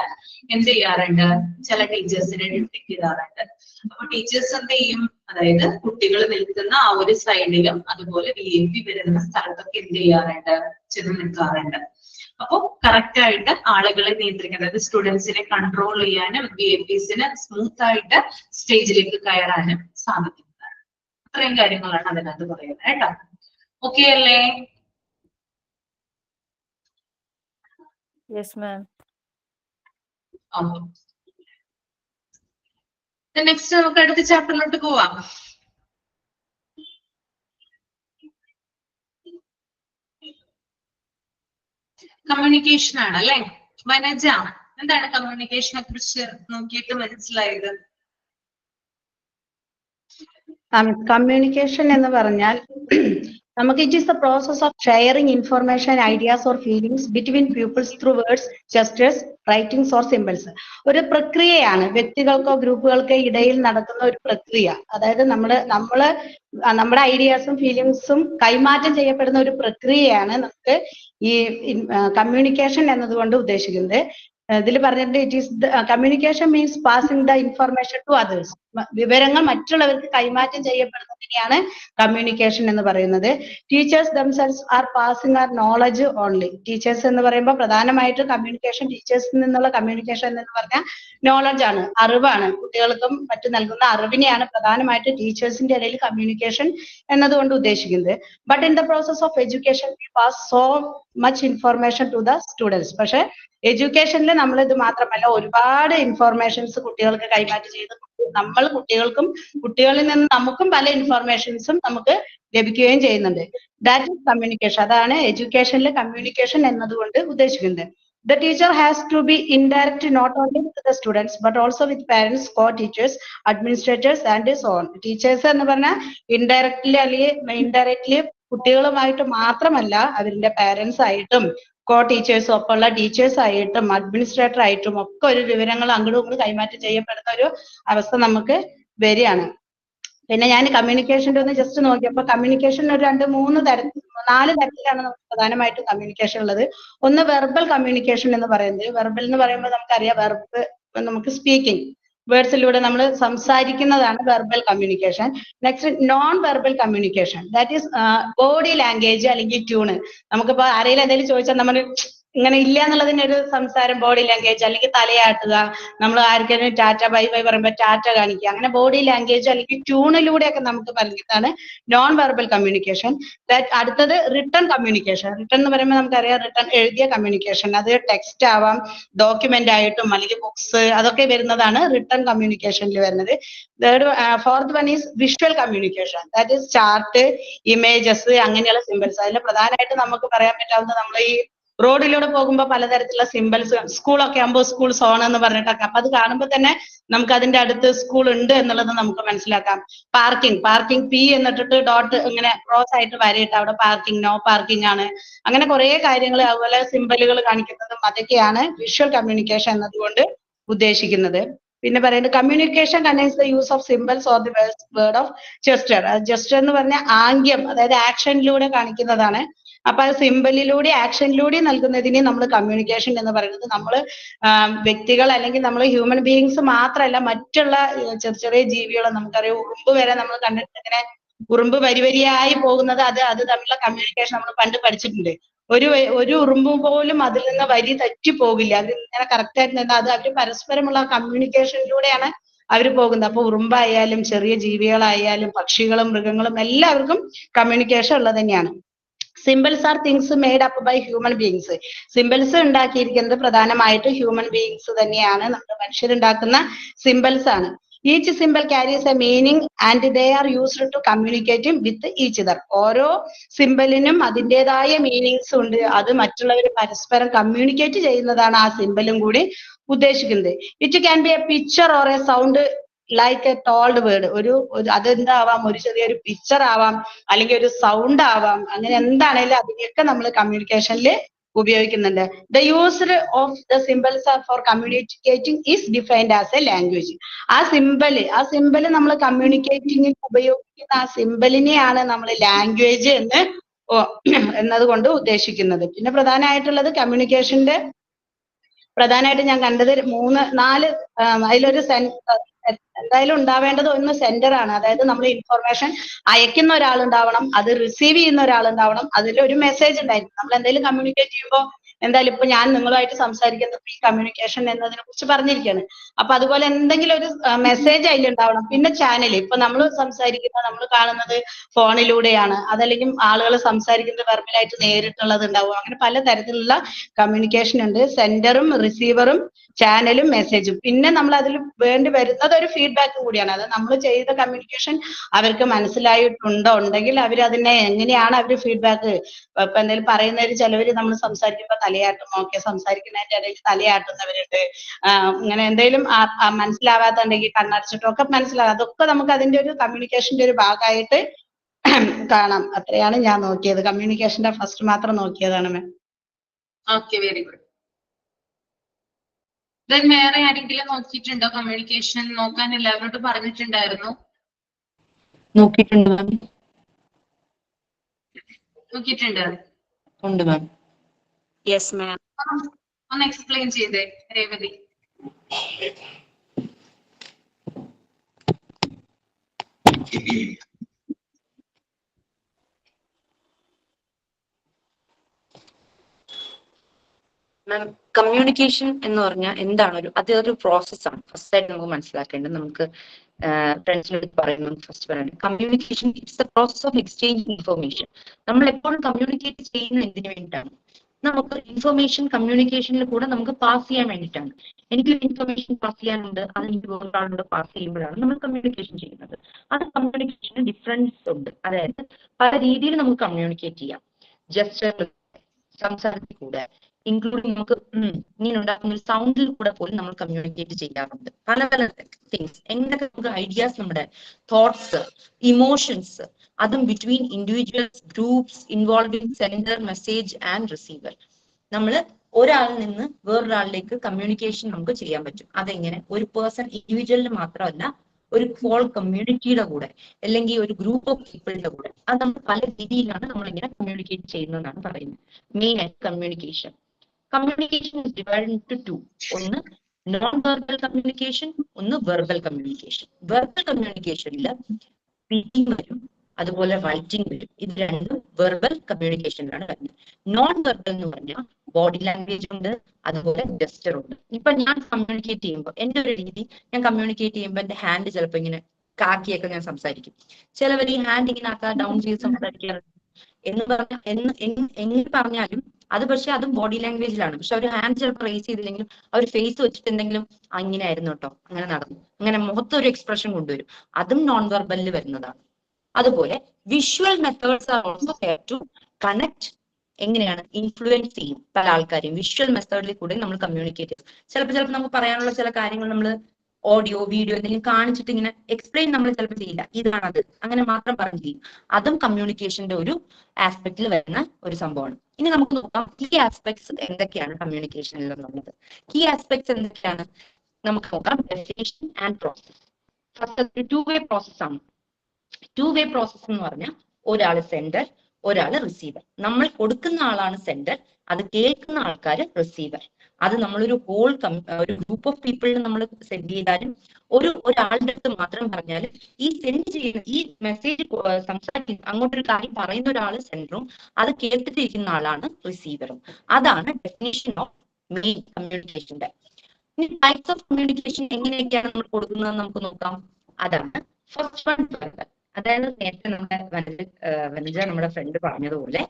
എന്ത് ചെയ്യാറുണ്ട്? ചില ടീച്ചേഴ്സിനെ ഡ്യൂട്ടിക്ക് ഇടാറുണ്ട്. അപ്പൊ ടീച്ചേഴ്സ് എന്ത് ചെയ്യും? അതായത് കുട്ടികൾ നിൽക്കുന്ന ആ ഒരു സൈഡിലും അതുപോലെ VIP വരുന്ന സ്ഥലത്തൊക്കെ എന്ത് ചെയ്യാറുണ്ട്? ചെന്ന് നിൽക്കാറുണ്ട്. അപ്പൊ കറക്റ്റ് ആയിട്ട് ആളുകളെ നിയന്ത്രിക്കാൻ, അതായത് സ്റ്റുഡൻസിനെ കൺട്രോൾ ചെയ്യാനും VIPsന് സ്മൂത്ത് ആയിട്ട് സ്റ്റേജിലേക്ക് കയറാനും സാധിക്കുന്നതാണ്. അത്രയും കാര്യങ്ങളാണ് അതിനകത്ത് പറയുന്നത് കേട്ടോ. ഓക്കെ അല്ലേ? Yes ma'am. നെക്സ്റ്റ് നമുക്ക് അടുത്ത ചാപ്റ്ററിലോട്ട് പോവാം. കമ്മ്യൂണിക്കേഷൻ ആണ് അല്ലെ. വനജ, എന്താണ് കമ്മ്യൂണിക്കേഷനെ കുറിച്ച് നോക്കിയിട്ട് മനസ്സിലായത്? കമ്മ്യൂണിക്കേഷൻ എന്ന് പറഞ്ഞാൽ നമുക്ക് it is the process of sharing information, ideas or feelings between peoples through words, gestures, writings or symbols. ഒരു പ്രക്രിയയാണ്, വ്യക്തികൾക്കോ ഗ്രൂപ്പുകൾക്കോ ഇടയിൽ നടക്കുന്ന ഒരു പ്രക്രിയ. അതായത് നമ്മുടെ ഐഡിയാസും ഫീലിംഗ്സും കൈമാറ്റം ചെയ്യപ്പെടുന്ന ഒരു പ്രക്രിയയാണ് നമുക്ക് ഈ കമ്മ്യൂണിക്കേഷൻ എന്നതുകൊണ്ട് ഉദ്ദേശിക്കുന്നത്. ഇതിൽ പറഞ്ഞിട്ട് it is communication means passing the information to others. വിവരങ്ങൾ മറ്റുള്ളവർക്ക് കൈമാറ്റം ചെയ്യപ്പെടുന്നതിനെയാണ് കമ്മ്യൂണിക്കേഷൻ എന്ന് പറയുന്നത്. Teachers themselves are passing our knowledge only. ടീച്ചേഴ്സ് എന്ന് പറയുമ്പോൾ പ്രധാനമായിട്ടും കമ്മ്യൂണിക്കേഷൻ, ടീച്ചേഴ്സിൽ നിന്നുള്ള കമ്മ്യൂണിക്കേഷൻ എന്ന് പറഞ്ഞാൽ നോളജ് ആണ്, അറിവാണ്. കുട്ടികൾക്കും മറ്റും നൽകുന്ന അറിവിനെയാണ് പ്രധാനമായിട്ട് ടീച്ചേഴ്സിന്റെ ഇടയിൽ കമ്മ്യൂണിക്കേഷൻ എന്നതുകൊണ്ട് ഉദ്ദേശിക്കുന്നത്. But in the process of education we pass so much information to the students. പക്ഷെ എഡ്യൂക്കേഷനിൽ നമ്മൾ ഇത് മാത്രമല്ല ഒരുപാട് ഇൻഫോർമേഷൻസ് കുട്ടികൾക്ക് കൈമാറ്റം ചെയ്ത് നമ്മൾ കുട്ടികളിൽ നിന്ന് നമുക്കും പല ഇൻഫോർമേഷൻസും നമുക്ക് ലഭിക്കുകയും ചെയ്യുന്നുണ്ട്. That is communication. അതാണ് എഡ്യൂക്കേഷനിലെ കമ്മ്യൂണിക്കേഷൻ എന്നതുകൊണ്ട് ഉദ്ദേശിക്കുന്നത്. The teacher has to be indirect not only with the students but also with parents, co-teachers, administrators and so on. Teachers എന്ന് പറഞ്ഞാൽ ഇൻഡയറക്ട്ലി കുട്ടികളുമായിട്ട് മാത്രമല്ല അവരുടെ പാരന്റ്സ് ആയിട്ടും ടീച്ചേഴ്സും ഒപ്പമുള്ള ടീച്ചേഴ്സ് ആയിട്ടും അഡ്മിനിസ്ട്രേറ്റർ ആയിട്ടും ഒക്കെ ഒരു വിവരങ്ങൾ അങ്ങോട്ടും ഇങ്ങോട്ടും കൈമാറ്റം ചെയ്യപ്പെടുന്ന ഒരു അവസ്ഥ നമുക്ക് വരികയാണ്. പിന്നെ ഞാൻ കമ്മ്യൂണിക്കേഷൻ്റെ ഒന്ന് ജസ്റ്റ് നോക്കിയപ്പോൾ കമ്മ്യൂണിക്കേഷൻ ഒരു 4 തരത്തിലാണ് നമുക്ക് പ്രധാനമായിട്ടും കമ്മ്യൂണിക്കേഷൻ ഉള്ളത്. ഒന്ന് വെർബൽ കമ്മ്യൂണിക്കേഷൻ എന്ന് പറയുന്നത്. വെർബൽ എന്ന് പറയുമ്പോൾ നമുക്കറിയാം വെർബ് നമുക്ക് സ്പീക്കിംഗ് വേർഡ്സിലൂടെ നമ്മൾ സംസാരിക്കുന്നതാണ് verbal communication. Next non verbal communication, that is body language അല്ലെങ്കിൽ ട്യൂണ്. നമുക്കിപ്പോ ആരെങ്കിലും എന്തെങ്കിലും ചോദിച്ചാൽ നമ്മൾ ഇങ്ങനെ ഇല്ല എന്നുള്ളതിന് ഒരു സംസാരം ബോഡി ലാംഗ്വേജ്, അല്ലെങ്കിൽ തലയാട്ടുക, നമ്മൾ ആർക്കെങ്കിലും ടാറ്റ ബൈ ബൈ പറയുമ്പോൾ ടാറ്റ കാണിക്കുക, അങ്ങനെ ബോഡി ലാംഗ്വേജ് അല്ലെങ്കിൽ ട്യൂണിലൂടെയൊക്കെ നമുക്ക് പറയുന്നതാണ് നോൺ വെർബൽ കമ്മ്യൂണിക്കേഷൻ. അടുത്തത് റിട്ടൺ കമ്മ്യൂണിക്കേഷൻ. റിട്ടൺ എന്ന് പറയുമ്പോൾ നമുക്കറിയാം റിട്ടൺ എഴുതിയ കമ്മ്യൂണിക്കേഷൻ, അത് ടെക്സ്റ്റ് ആവാം, ഡോക്യുമെന്റ് ആയിട്ടും അല്ലെങ്കിൽ ബുക്സ്, അതൊക്കെ വരുന്നതാണ് റിട്ടൺ കമ്മ്യൂണിക്കേഷനിൽ വരുന്നത്. Fourth one is visual communication, that is chart, images, അങ്ങനെയുള്ള സിമ്പിൾസ്. അതിൽ പ്രധാനമായിട്ട് നമുക്ക് പറയാൻ പറ്റാവുന്നത് നമ്മൾ ഈ റോഡിലൂടെ പോകുമ്പോൾ പലതരത്തിലുള്ള സിമ്പിൾസ്, സ്കൂളൊക്കെ ആകുമ്പോൾ സ്കൂൾ സോൺ എന്ന് പറഞ്ഞിട്ടൊക്കെ, അപ്പൊ അത് കാണുമ്പോൾ തന്നെ നമുക്ക് അതിന്റെ അടുത്ത് സ്കൂൾ ഉണ്ട് എന്നുള്ളത് നമുക്ക് മനസ്സിലാക്കാം. പാർക്കിംഗ് പി എന്നിട്ടിട്ട് ഡോട്ട് ഇങ്ങനെ ക്രോസ് ആയിട്ട് വരയിട്ട് അവിടെ പാർക്കിംഗ്, നോ പാർക്കിംഗ് ആണ്. അങ്ങനെ കുറെ കാര്യങ്ങൾ അതുപോലെ സിമ്പലുകൾ കാണിക്കുന്നതും അതൊക്കെയാണ് വിഷ്വൽ കമ്മ്യൂണിക്കേഷൻ എന്നതുകൊണ്ട് ഉദ്ദേശിക്കുന്നത്. പിന്നെ പറയുന്നത് communication contains the use of symbols or the word of jester. Jester എന്ന് പറഞ്ഞാൽ ആംഗ്യം, അതായത് ആക്ഷനിലൂടെ കാണിക്കുന്നതാണ്. അപ്പൊ അത് സിമ്പലിലൂടെ ആക്ഷനിലൂടെ നൽകുന്നതിനെ നമ്മൾ കമ്മ്യൂണിക്കേഷൻ എന്ന് പറയുന്നത്. നമ്മൾ വ്യക്തികൾ അല്ലെങ്കിൽ നമ്മൾ ഹ്യൂമൻ ബീയിങ്സ് മാത്രമല്ല, മറ്റുള്ള ചെറിയ ജീവികൾ, നമുക്കറിയാം ഉറുമ്പ് വരെ നമ്മൾ കണ്ടിട്ട് ഇങ്ങനെ ഉറുമ്പ് വരിയായി പോകുന്നത്, അത് തമ്മിലുള്ള കമ്മ്യൂണിക്കേഷൻ നമ്മൾ പണ്ട് പഠിച്ചിട്ടുണ്ട്. ഒരു ഉറുമ്പ് പോലും അതിൽ നിന്ന് വരി തെറ്റി പോകില്ല, അത് ഇങ്ങനെ കറക്റ്റ് ആയിട്ട് നിന്ന് അത് അവർ പരസ്പരമുള്ള കമ്മ്യൂണിക്കേഷനിലൂടെയാണ് അവർ പോകുന്നത്. അപ്പൊ ഉറുമ്പായാലും ചെറിയ ജീവികളായാലും പക്ഷികളും മൃഗങ്ങളും എല്ലാവർക്കും കമ്മ്യൂണിക്കേഷൻ ഉള്ളത് തന്നെയാണ്. Symbols are things made up by human beings. Symbols ഉണ്ടാക്കിയിരിക്കുന്നത് പ്രധാനമായിട്ട് ഹ്യൂമൻ ബീയിങ്സ് തന്നെയാണ്, നമ്മുടെ മനുഷ്യരുണ്ടാക്കുന്ന സിമ്പിൾസ് ആണ്. Each symbol carries a meaning and they are used to communicate with each other. ഓരോ സിമ്പിളിനും അതിൻ്റെതായ മീനിങ്സ് ഉണ്ട്, അത് മറ്റുള്ളവർ പരസ്പരം കമ്മ്യൂണിക്കേറ്റ് ചെയ്യുന്നതാണ് ആ സിമ്പിളും കൂടി ഉദ്ദേശിക്കുന്നത്. It can be a picture or a sound like a told word. അതെന്താവാം, ഒരു ചെറിയൊരു പിക്ചർ ആവാം, അല്ലെങ്കിൽ ഒരു സൗണ്ട് ആവാം, അങ്ങനെ എന്താണേലും അതിനെയൊക്കെ നമ്മൾ കമ്മ്യൂണിക്കേഷനിൽ ഉപയോഗിക്കുന്നുണ്ട്. The used of the symbols for communicating is defined as a language. ആ സിമ്പിള് നമ്മൾ കമ്മ്യൂണിക്കേറ്റിംഗിൽ ഉപയോഗിക്കുന്ന ആ സിമ്പിളിനെയാണ് നമ്മൾ ലാംഗ്വേജ് എന്നതുകൊണ്ട് ഉദ്ദേശിക്കുന്നത്. പിന്നെ പ്രധാനമായിട്ടുള്ളത് കമ്മ്യൂണിക്കേഷന്റെ പ്രധാനമായിട്ട് ഞാൻ കണ്ടത് 3-4 അതിലൊരു എന്തായാലും ഉണ്ടാവേണ്ടത് ഒന്ന് സെന്റർ ആണ്. അതായത് നമ്മൾ ഇൻഫർമേഷൻ അയക്കുന്ന ഒരാളുണ്ടാവണം, അത് റിസീവ് ചെയ്യുന്ന ഒരാളുണ്ടാവണം, അതിലൊരു മെസ്സേജ് ഉണ്ടായിരിക്കും. നമ്മൾ എന്തെങ്കിലും കമ്മ്യൂണിക്കേറ്റ് ചെയ്യുമ്പോൾ എന്തായാലും ഇപ്പൊ ഞാൻ നിങ്ങളുമായിട്ട് സംസാരിക്കുന്നത് ഈ കമ്മ്യൂണിക്കേഷൻ എന്നതിനെ കുറിച്ച് പറഞ്ഞിരിക്കുകയാണ്. അപ്പൊ അതുപോലെ എന്തെങ്കിലും ഒരു മെസ്സേജ് അതിലുണ്ടാവണം. പിന്നെ ചാനൽ, ഇപ്പൊ നമ്മൾ സംസാരിക്കുന്നത് നമ്മൾ കാണുന്നത് ഫോണിലൂടെയാണ്, അതല്ലെങ്കിൽ ആളുകൾ സംസാരിക്കുന്നത് വെർബലായിട്ട് നേരിട്ടുള്ളത് ഉണ്ടാവും. അങ്ങനെ പല തരത്തിലുള്ള കമ്മ്യൂണിക്കേഷൻ ഉണ്ട്. സെൻഡറും റിസീവറും ചാനലും മെസ്സേജും. പിന്നെ നമ്മൾ അതിൽ വേണ്ടി വരുന്നത് ഒരു ഫീഡ്ബാക്ക് കൂടിയാണ്. അത് നമ്മൾ ചെയ്ത കമ്മ്യൂണിക്കേഷൻ അവർക്ക് മനസ്സിലായിട്ടുണ്ടോ, ഉണ്ടെങ്കിൽ അവർ അതിനെ എങ്ങനെയാണ് അവർ ഫീഡ്ബാക്ക്, ഇപ്പൊ എന്തെങ്കിലും പറയുന്നവര് ചിലവര് നമ്മൾ സംസാരിക്കുമ്പോൾ തലയാട്ടും, ഓക്കെ, സംസാരിക്കുന്നതിന്റെ ഇടയിൽ തലയാട്ടുന്നവരുണ്ട്. ഇങ്ങനെ എന്തെങ്കിലും മനസ്സിലാവാത്തുണ്ടെങ്കിൽ കണ്ണടച്ചിട്ടും ഒക്കെ മനസ്സിലാവും. അതൊക്കെ നമുക്ക് അതിന്റെ ഒരു കമ്മ്യൂണിക്കേഷന്റെ ഒരു ഭാഗമായിട്ട് കാണാം. അത്രയാണ് ഞാൻ നോക്കിയത്. കമ്മ്യൂണിക്കേഷന്റെ ഫസ്റ്റ് മാത്രം നോക്കിയതാണ് മാം. Okay, very good. വേറെ ആരെങ്കിലും നോക്കിയിട്ടുണ്ടോ? കമ്മ്യൂണിക്കേഷൻ നോക്കാൻ എല്ലാവരോടും പറഞ്ഞിട്ടുണ്ടായിരുന്നു. നോക്കിയിട്ടുണ്ട് മാം. ഉണ്ട് മാം. Yes ma'am. ഒന്ന് എക്സ്പ്ലെയിൻ ചെയ്തേ രേവതി. മാം, കമ്മ്യൂണിക്കേഷൻ എന്ന് പറഞ്ഞാൽ എന്താണ്? അതൊരു പ്രോസസ്സാണ്. ഫസ്റ്റ് ആയിട്ട് നമുക്ക് മനസ്സിലാക്കേണ്ടത്, നമുക്ക് ഫ്രണ്ട്സിനോട് പറയുന്നത് ഫസ്റ്റ് പറയുന്നത് communication it's the process of exchange information. നമ്മൾ എപ്പോഴും കമ്മ്യൂണിക്കേറ്റ് ചെയ്യുന്നത് എന്തിനു വേണ്ടിയിട്ടാണ്? നമുക്ക് ഇൻഫർമേഷൻ കമ്മ്യൂണിക്കേഷനിൽ കൂടെ നമുക്ക് പാസ് ചെയ്യാൻ വേണ്ടിയിട്ടാണ്. എനിക്ക് ഇൻഫർമേഷൻ പാസ് ചെയ്യാനുണ്ട്, അത് എനിക്ക് വേറൊരാളോട് പാസ് ചെയ്യുമ്പോഴാണ് നമ്മൾ കമ്മ്യൂണിക്കേഷൻ ചെയ്യുന്നത്. അത് കമ്മ്യൂണിക്കേഷന് ഡിഫറൻസ് ഉണ്ട്. അതായത് പല രീതിയിൽ നമുക്ക് കമ്മ്യൂണിക്കേറ്റ് ചെയ്യാം. ജസ്റ്റർ, സംസാരത്തിൽ കൂടെ, ഇൻക്ലൂഡിങ് നമുക്ക് ഇങ്ങനെ ഉണ്ടാക്കുന്ന ഒരു സൗണ്ടിൽ കൂടെ പോലും നമ്മൾ കമ്മ്യൂണിക്കേറ്റ് ചെയ്യാറുണ്ട്. പല പല തിങ്സ്, എന്തൊക്കെ നമുക്ക് ഐഡിയാസ്, നമ്മുടെ തോട്ട്സ്, ഇമോഷൻസ്, അതും between individuals, groups, involving sender, message and receiver. നമ്മൾ ഒരാളിൽ നിന്ന് വേറൊരാളിലേക്ക് കമ്മ്യൂണിക്കേഷൻ നമുക്ക് ചെയ്യാൻ പറ്റും. അതെങ്ങനെ? ഒരു പേഴ്സൺ ഇൻഡിവിജ്വലിന് മാത്രമല്ല, ഒരു ഹോൾ കമ്മ്യൂണിറ്റിയുടെ കൂടെ, അല്ലെങ്കിൽ ഒരു ഗ്രൂപ്പ് ഓഫ് പീപ്പിളിന്റെ കൂടെ. അത് നമ്മൾ പല രീതിയിലാണ് നമ്മളിങ്ങനെ കമ്മ്യൂണിക്കേറ്റ് ചെയ്യുന്നതെന്നാണ് പറയുന്നത്. മെയിൻ ആയിട്ട് communication is divided into two. ഒന്ന് നോൺ വെർബൽ കമ്മ്യൂണിക്കേഷൻ, ഒന്ന് വെർബൽ കമ്മ്യൂണിക്കേഷൻ. വെർബൽ കമ്മ്യൂണിക്കേഷനിൽ സ്പീക്കിംഗ് വരും, അതുപോലെ റൈറ്റിംഗ് വരും. ഇത് രണ്ടും വെർബൽ കമ്മ്യൂണിക്കേഷനിലാണ് വരുന്നത്. നോൺ വെർബൽ എന്ന് പറഞ്ഞാൽ ബോഡി ലാംഗ്വേജ് ഉണ്ട്, അതുപോലെ ജസ്റ്റർ ഉണ്ട്. ഇപ്പൊ ഞാൻ കമ്മ്യൂണിക്കേറ്റ് ചെയ്യുമ്പോൾ, എന്റെ ഒരു രീതി, ഞാൻ കമ്മ്യൂണിക്കേറ്റ് ചെയ്യുമ്പോൾ എന്റെ ഹാൻഡ് ചിലപ്പോൾ ഇങ്ങനെ കാക്കിയൊക്കെ ഞാൻ സംസാരിക്കും. ചിലവർ ഈ ഹാൻഡ് ഇങ്ങനെ ആക്കാ ഡൗൺ ചെയ്ത് സംസാരിക്കാറുണ്ട്. എങ്ങനെ പറഞ്ഞാലും അത് പക്ഷെ അതും ബോഡി ലാംഗ്വേജിലാണ്. പക്ഷെ അവർ ഹാൻഡ് ചിലപ്പോൾ റേസ് ചെയ്തില്ലെങ്കിലും അവർ ഫേസ് വെച്ചിട്ട് എന്തെങ്കിലും ഇങ്ങനെ ആയിരുന്നു കേട്ടോ, അങ്ങനെ നടന്നു, അങ്ങനെ മുഖത്തൊരു എക്സ്പ്രഷൻ കൊണ്ടുവരും. അതും നോൺ വെർബലിൽ വരുന്നതാണ്. അതുപോലെ visual methods are also here to connect. എങ്ങനെയാണ്? ഇൻഫ്ലുവൻസ് ചെയ്യും പല ആൾക്കാരെയും. വിഷ്വൽ മെത്തേഡിൽ കൂടെ നമ്മൾ കമ്മ്യൂണിക്കേറ്റ് ചെയ്യും. ചിലപ്പോൾ നമുക്ക് പറയാനുള്ള ചില കാര്യങ്ങൾ നമ്മൾ ഓഡിയോ, വീഡിയോ എന്തെങ്കിലും കാണിച്ചിട്ട് ഇങ്ങനെ എക്സ്പ്ലെയിൻ നമ്മൾ ചിലപ്പോൾ ചെയ്യില്ല, ഇതാണത്, അങ്ങനെ മാത്രം പറഞ്ഞു ചെയ്യും. അതും കമ്മ്യൂണിക്കേഷന്റെ ഒരു ആസ്പെക്റ്റിൽ വരുന്ന ഒരു സംഭവമാണ്. ഇനി നമുക്ക് നോക്കാം കീ ആസ്പെക്ട്സ് എന്തൊക്കെയാണ് കമ്മ്യൂണിക്കേഷനിൽ എന്നുള്ളത്. കീ ആസ്പെക്ട്സ് എന്തൊക്കെയാണ് നമുക്ക് നോക്കാം. Definition and process. First to way process ആണ്. ടു വേ പ്രോസസ് എന്ന് പറഞ്ഞാൽ ഒരാള് സെൻഡർ, ഒരാള് റിസീവർ. നമ്മൾ കൊടുക്കുന്ന ആളാണ് സെൻഡർ, അത് കേൾക്കുന്ന ആൾക്കാര് റിസീവർ. അത് നമ്മളൊരു ഹോൾ ഒരു ഗ്രൂപ്പ് ഓഫ് പീപ്പിളിന് നമ്മൾ സെൻഡ് ചെയ്താലും, ഒരാളുടെ അടുത്ത് മാത്രം പറഞ്ഞാലും, ഈ സെൻഡ് ചെയ്യുന്ന ഈ മെസ്സേജ് സംസാരിക്കുന്ന അങ്ങോട്ടൊരു കാര്യം പറയുന്ന ഒരാള് സെൻഡറും അത് കേട്ടിട്ടിരിക്കുന്ന ആളാണ് റിസീവറും. അതാണ് ഡെഫിനിഷൻ ഓഫ് മെയിൻ കമ്മ്യൂണിക്കേഷന്റെ. ഇനി ടൈപ്സ് ഓഫ് കമ്മ്യൂണിക്കേഷൻ എങ്ങനെയൊക്കെയാണ് നമ്മൾ കൊടുക്കുന്നത് നമുക്ക് നോക്കാം. അതാണ് ഫസ്റ്റ് വൺ വെർബൽ. അതായത് നേരത്തെ വനജ നമ്മുടെ ഫ്രണ്ട് പറഞ്ഞതുപോലെ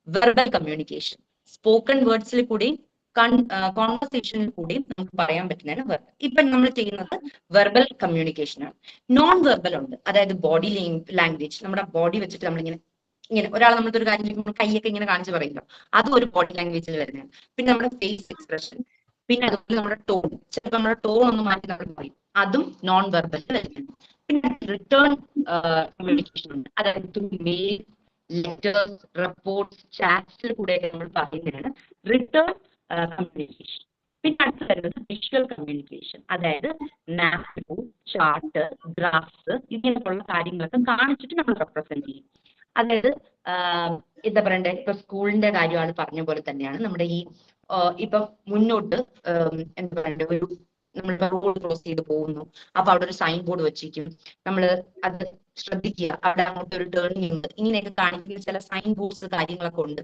വെർബൽ കമ്മ്യൂണിക്കേഷൻ, സ്പോക്കൺ വേർഡ്സിൽ കൂടിയും കോൺവെർസേഷനിൽ കൂടിയും നമുക്ക് പറയാൻ പറ്റുന്നതാണ് വെർബൽ. ഇപ്പൊ നമ്മൾ ചെയ്യുന്നത് വെർബൽ കമ്മ്യൂണിക്കേഷൻ ആണ്. നോൺ വെർബൽ ഉണ്ട്, അതായത് ബോഡി ലാംഗ്വേജ്, നമ്മുടെ ബോഡി വെച്ചിട്ട് ഇങ്ങനെ ഒരാൾ നമ്മളത്തെ ഒരു കാര്യം നമ്മൾ കൈയൊക്കെ ഇങ്ങനെ കാണിച്ച് പറയുമല്ലോ, അതും ഒരു ബോഡി ലാംഗ്വേജിൽ വരുന്നതാണ്. പിന്നെ നമ്മുടെ ഫേസ് എക്സ്പ്രഷൻ, പിന്നെ അതുപോലെ നമ്മുടെ ടോൺ, ചിലപ്പോൾ നമ്മുടെ ടോൺ ഒന്ന് മാറ്റി നമ്മൾ പറയും, അതും നോൺ വെർബലിൽ വരുന്നുണ്ട്. പിന്നെ റിട്ടേൺ കമ്മ്യൂണിക്കേഷൻ ഉണ്ട്, അതായത് ത്രൂ മെയിൽ, ലെറ്റേഴ്സ്, റിപ്പോർട്ട്സ്, ചാറ്റ്സിൽ കൂടെയൊക്കെ നമ്മൾ പറയുന്നതാണ് റിട്ടേൺ കമ്മ്യൂണിക്കേഷൻ. പിന്നെ അടുത്ത് വരുന്നത് വിഷ്വൽ കമ്മ്യൂണിക്കേഷൻ, അതായത് മാപ്പ്, ചാർട്ട്, ഗ്രാഫ്സ്, ഇങ്ങനെയുള്ള കാര്യങ്ങളൊക്കെ കാണിച്ചിട്ട് നമ്മൾ റെപ്രസെന്റ് ചെയ്യും. അതായത് എന്താ പറയണ്ടേ, ഇപ്പൊ സ്കൂളിന്റെ കാര്യമാണ് പറഞ്ഞ പോലെ തന്നെയാണ് നമ്മുടെ ഈ ഇപ്പൊ മുന്നോട്ട് എന്താ പറയണ്ടേ, നമ്മൾ റോഡ് ക്രോസ് ചെയ്ത് പോകുന്നു, അപ്പൊ അവിടെ ഒരു സൈൻ ബോർഡ് വെച്ചിരിക്കും, നമ്മൾ അത് ശ്രദ്ധിക്കുക, അവിടെ അങ്ങോട്ട് ഒരു ടേണിംഗ് ഉണ്ട്, ഇങ്ങനെയൊക്കെ കാണിക്കുന്ന ചില സൈൻ ബോർഡ്സ് കാര്യങ്ങളൊക്കെ ഉണ്ട്.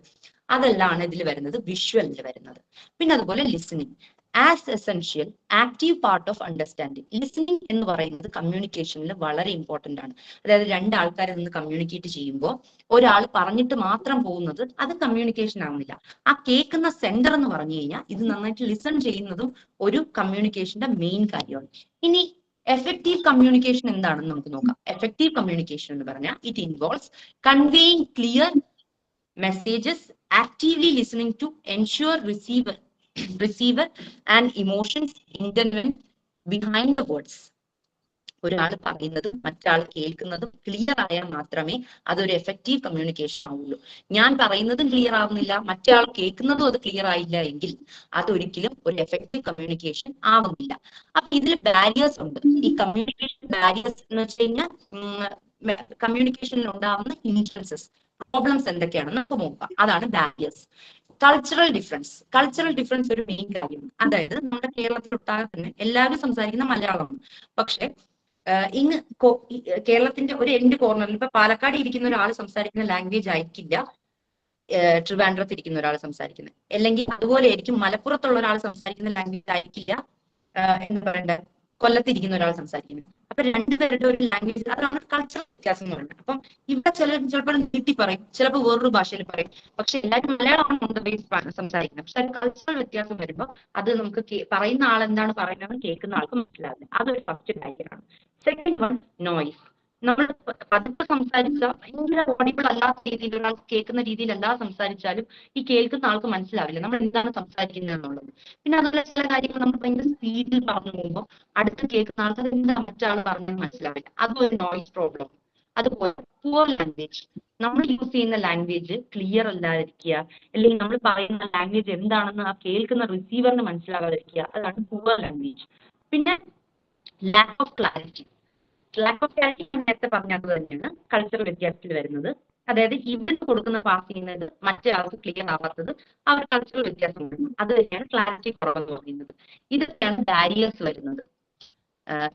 അതെല്ലാം ഇതിൽ വരുന്നത് വിഷ്വലിൽ വരുന്നത്. പിന്നെ അതുപോലെ listening as essential active part of understanding. Listening എന്ന് പറയുന്നത് കമ്മ്യൂണിക്കേഷനിൽ വളരെ ഇമ്പോർട്ടന്റ് ആണ്. അതായത് രണ്ടാൾക്കാരെ നിന്ന് കമ്മ്യൂണിക്കേറ്റ് ചെയ്യുമ്പോൾ ഒരാൾ പറഞ്ഞിട്ട് മാത്രം പോകുന്നത് അത് കമ്മ്യൂണിക്കേഷൻ ആവുന്നില്ല. ആ കേൾക്കുന്ന സെന്റർ എന്ന് പറഞ്ഞു കഴിഞ്ഞാൽ ഇത് നന്നായിട്ട് ലിസൺ ചെയ്യുന്നതും ഒരു കമ്മ്യൂണിക്കേഷന്റെ മെയിൻ കാര്യമാണ്. ഇനി എഫക്റ്റീവ് കമ്മ്യൂണിക്കേഷൻ എന്താണെന്ന് നമുക്ക് നോക്കാം. എഫക്റ്റീവ് കമ്മ്യൂണിക്കേഷൻ എന്ന് പറഞ്ഞാൽ it involves conveying clear messages, actively listening to ensure receiver and emotions intervene behind the words. ഒരാൾ പറയുന്നതും മറ്റാൾ കേൾക്കുന്നതും ക്ലിയർ ആയാൽ മാത്രമേ അതൊരു എഫക്റ്റീവ് കമ്മ്യൂണിക്കേഷൻ ആവുള്ളൂ. ഞാൻ പറയുന്നതും ക്ലിയർ ആവുന്നില്ല, മറ്റേ ആൾ കേൾക്കുന്നതും അത് ക്ലിയർ ആയില്ല എങ്കിൽ അതൊരിക്കലും ഒരു എഫക്റ്റീവ് കമ്മ്യൂണിക്കേഷൻ ആവുന്നില്ല. അപ്പൊ ഇതിൽ ബാരിയേഴ്സ് ഉണ്ട്. ഈ കമ്മ്യൂണിക്കേഷൻ ബാരിയേഴ്സ് എന്ന് വെച്ച് കഴിഞ്ഞാൽ കമ്മ്യൂണിക്കേഷനിൽ ഉണ്ടാവുന്ന ഹിൻഡ്രൻസസ്, പ്രോബ്ലംസ് എന്തൊക്കെയാണെന്ന് നമുക്ക് നോക്കാം. അതാണ് ബാരിയേഴ്സ്. കൾച്ചറൽ ഡിഫറൻസ് ഒരു മെയിൻ കാര്യമാണ്. അതായത് നമ്മുടെ കേരളത്തിലൊട്ടാകെ തന്നെ എല്ലാവരും സംസാരിക്കുന്ന മലയാളമാണ്. പക്ഷെ ഇന്ന് കേരളത്തിന്റെ ഒരു എൻഡ് കോർണറിൽ ഇപ്പൊ പാലക്കാട് ഇരിക്കുന്ന ഒരാൾ സംസാരിക്കുന്ന ലാംഗ്വേജ് ആയിരിക്കില്ല ട്രിവാൻഡ്രത്ത് ഇരിക്കുന്ന ഒരാൾ സംസാരിക്കുന്നത്, അല്ലെങ്കിൽ അതുപോലെ ആയിരിക്കും മലപ്പുറത്തുള്ള ഒരാൾ സംസാരിക്കുന്ന ലാംഗ്വേജ് ആയിരിക്കില്ല എന്താ പറയണ്ട കൊല്ലത്തിരിക്കുന്ന ഒരാൾ സംസാരിക്കുന്നത്. അപ്പൊ രണ്ടുപേരുടെ ഒരു ലാംഗ്വേജ്, അതാണ് കൾച്ചറൽ വ്യത്യാസം എന്ന് പറയുന്നത്. അപ്പം ഇവിടെ ചിലപ്പോൾ നീട്ടി പറയും, ചിലപ്പോൾ വേറൊരു ഭാഷയിൽ പറയും. പക്ഷെ എല്ലാവരും മലയാളമാണ് ഓൺ ദ ബേസ് സംസാരിക്കുന്നത്. പക്ഷെ അത് കൾച്ചറൽ വ്യത്യാസം വരുമ്പോൾ അത് നമുക്ക് പറയുന്ന ആൾ എന്താണ് പറയുന്നത് കേൾക്കുന്ന ആൾക്ക് മനസ്സിലാവില്ല. അതൊരു ഫസ്റ്റ് കാര്യമാണ്. Second one, noise. നമ്മൾ പതിപ്പ് സംസാരിച്ച ഭയങ്കര ഓഡിബിൾ അല്ലാത്ത രീതിയിൽ ഒരാൾക്ക് കേൾക്കുന്ന രീതിയിലല്ല സംസാരിച്ചാലും ഈ കേൾക്കുന്ന ആൾക്ക് മനസ്സിലാവില്ല നമ്മൾ എന്താണ് സംസാരിക്കുന്നത് എന്നുള്ളത്. പിന്നെ അതുപോലെ ചില കാര്യങ്ങൾ നമ്മൾ ഭയങ്കര സ്പീഡിൽ പറഞ്ഞു പോകുമ്പോൾ അടുത്ത് കേൾക്കുന്ന ആൾക്ക് അത് എന്താണ് മറ്റാൾ പറഞ്ഞത് മനസ്സിലാവില്ല. അതും ഒരു നോയ്സ് പ്രോബ്ലം. അതുപോലെ പുവർ ലാംഗ്വേജ്, നമ്മൾ യൂസ് ചെയ്യുന്ന ലാംഗ്വേജ് ക്ലിയർ അല്ലാതിരിക്കുക, അല്ലെങ്കിൽ നമ്മൾ പറയുന്ന ലാംഗ്വേജ് എന്താണെന്ന് ആ കേൾക്കുന്ന റിസീവറിന് മനസ്സിലാകാതിരിക്കുക, അതാണ് പുവർ ലാംഗ്വേജ്. പിന്നെ lack of clarity. Lack of clarity നേരത്തെ പറഞ്ഞത് തന്നെയാണ് കൾച്ചറൽ വ്യത്യാസത്തിൽ വരുന്നത്. അതായത് ഇവർക്ക് കൊടുക്കുന്ന പാസ് ചെയ്യുന്നത് മറ്റേ ആൾക്ക് ക്ലിയർ ആവാത്തത് ആ ഒരു കൾച്ചറൽ വ്യത്യാസം വരുന്നു. അത് തന്നെയാണ് ക്ലാരിറ്റി കുറവെന്ന് പറയുന്നത്. ഇതൊക്കെയാണ് ബാരിയേഴ്സ് വരുന്നത്.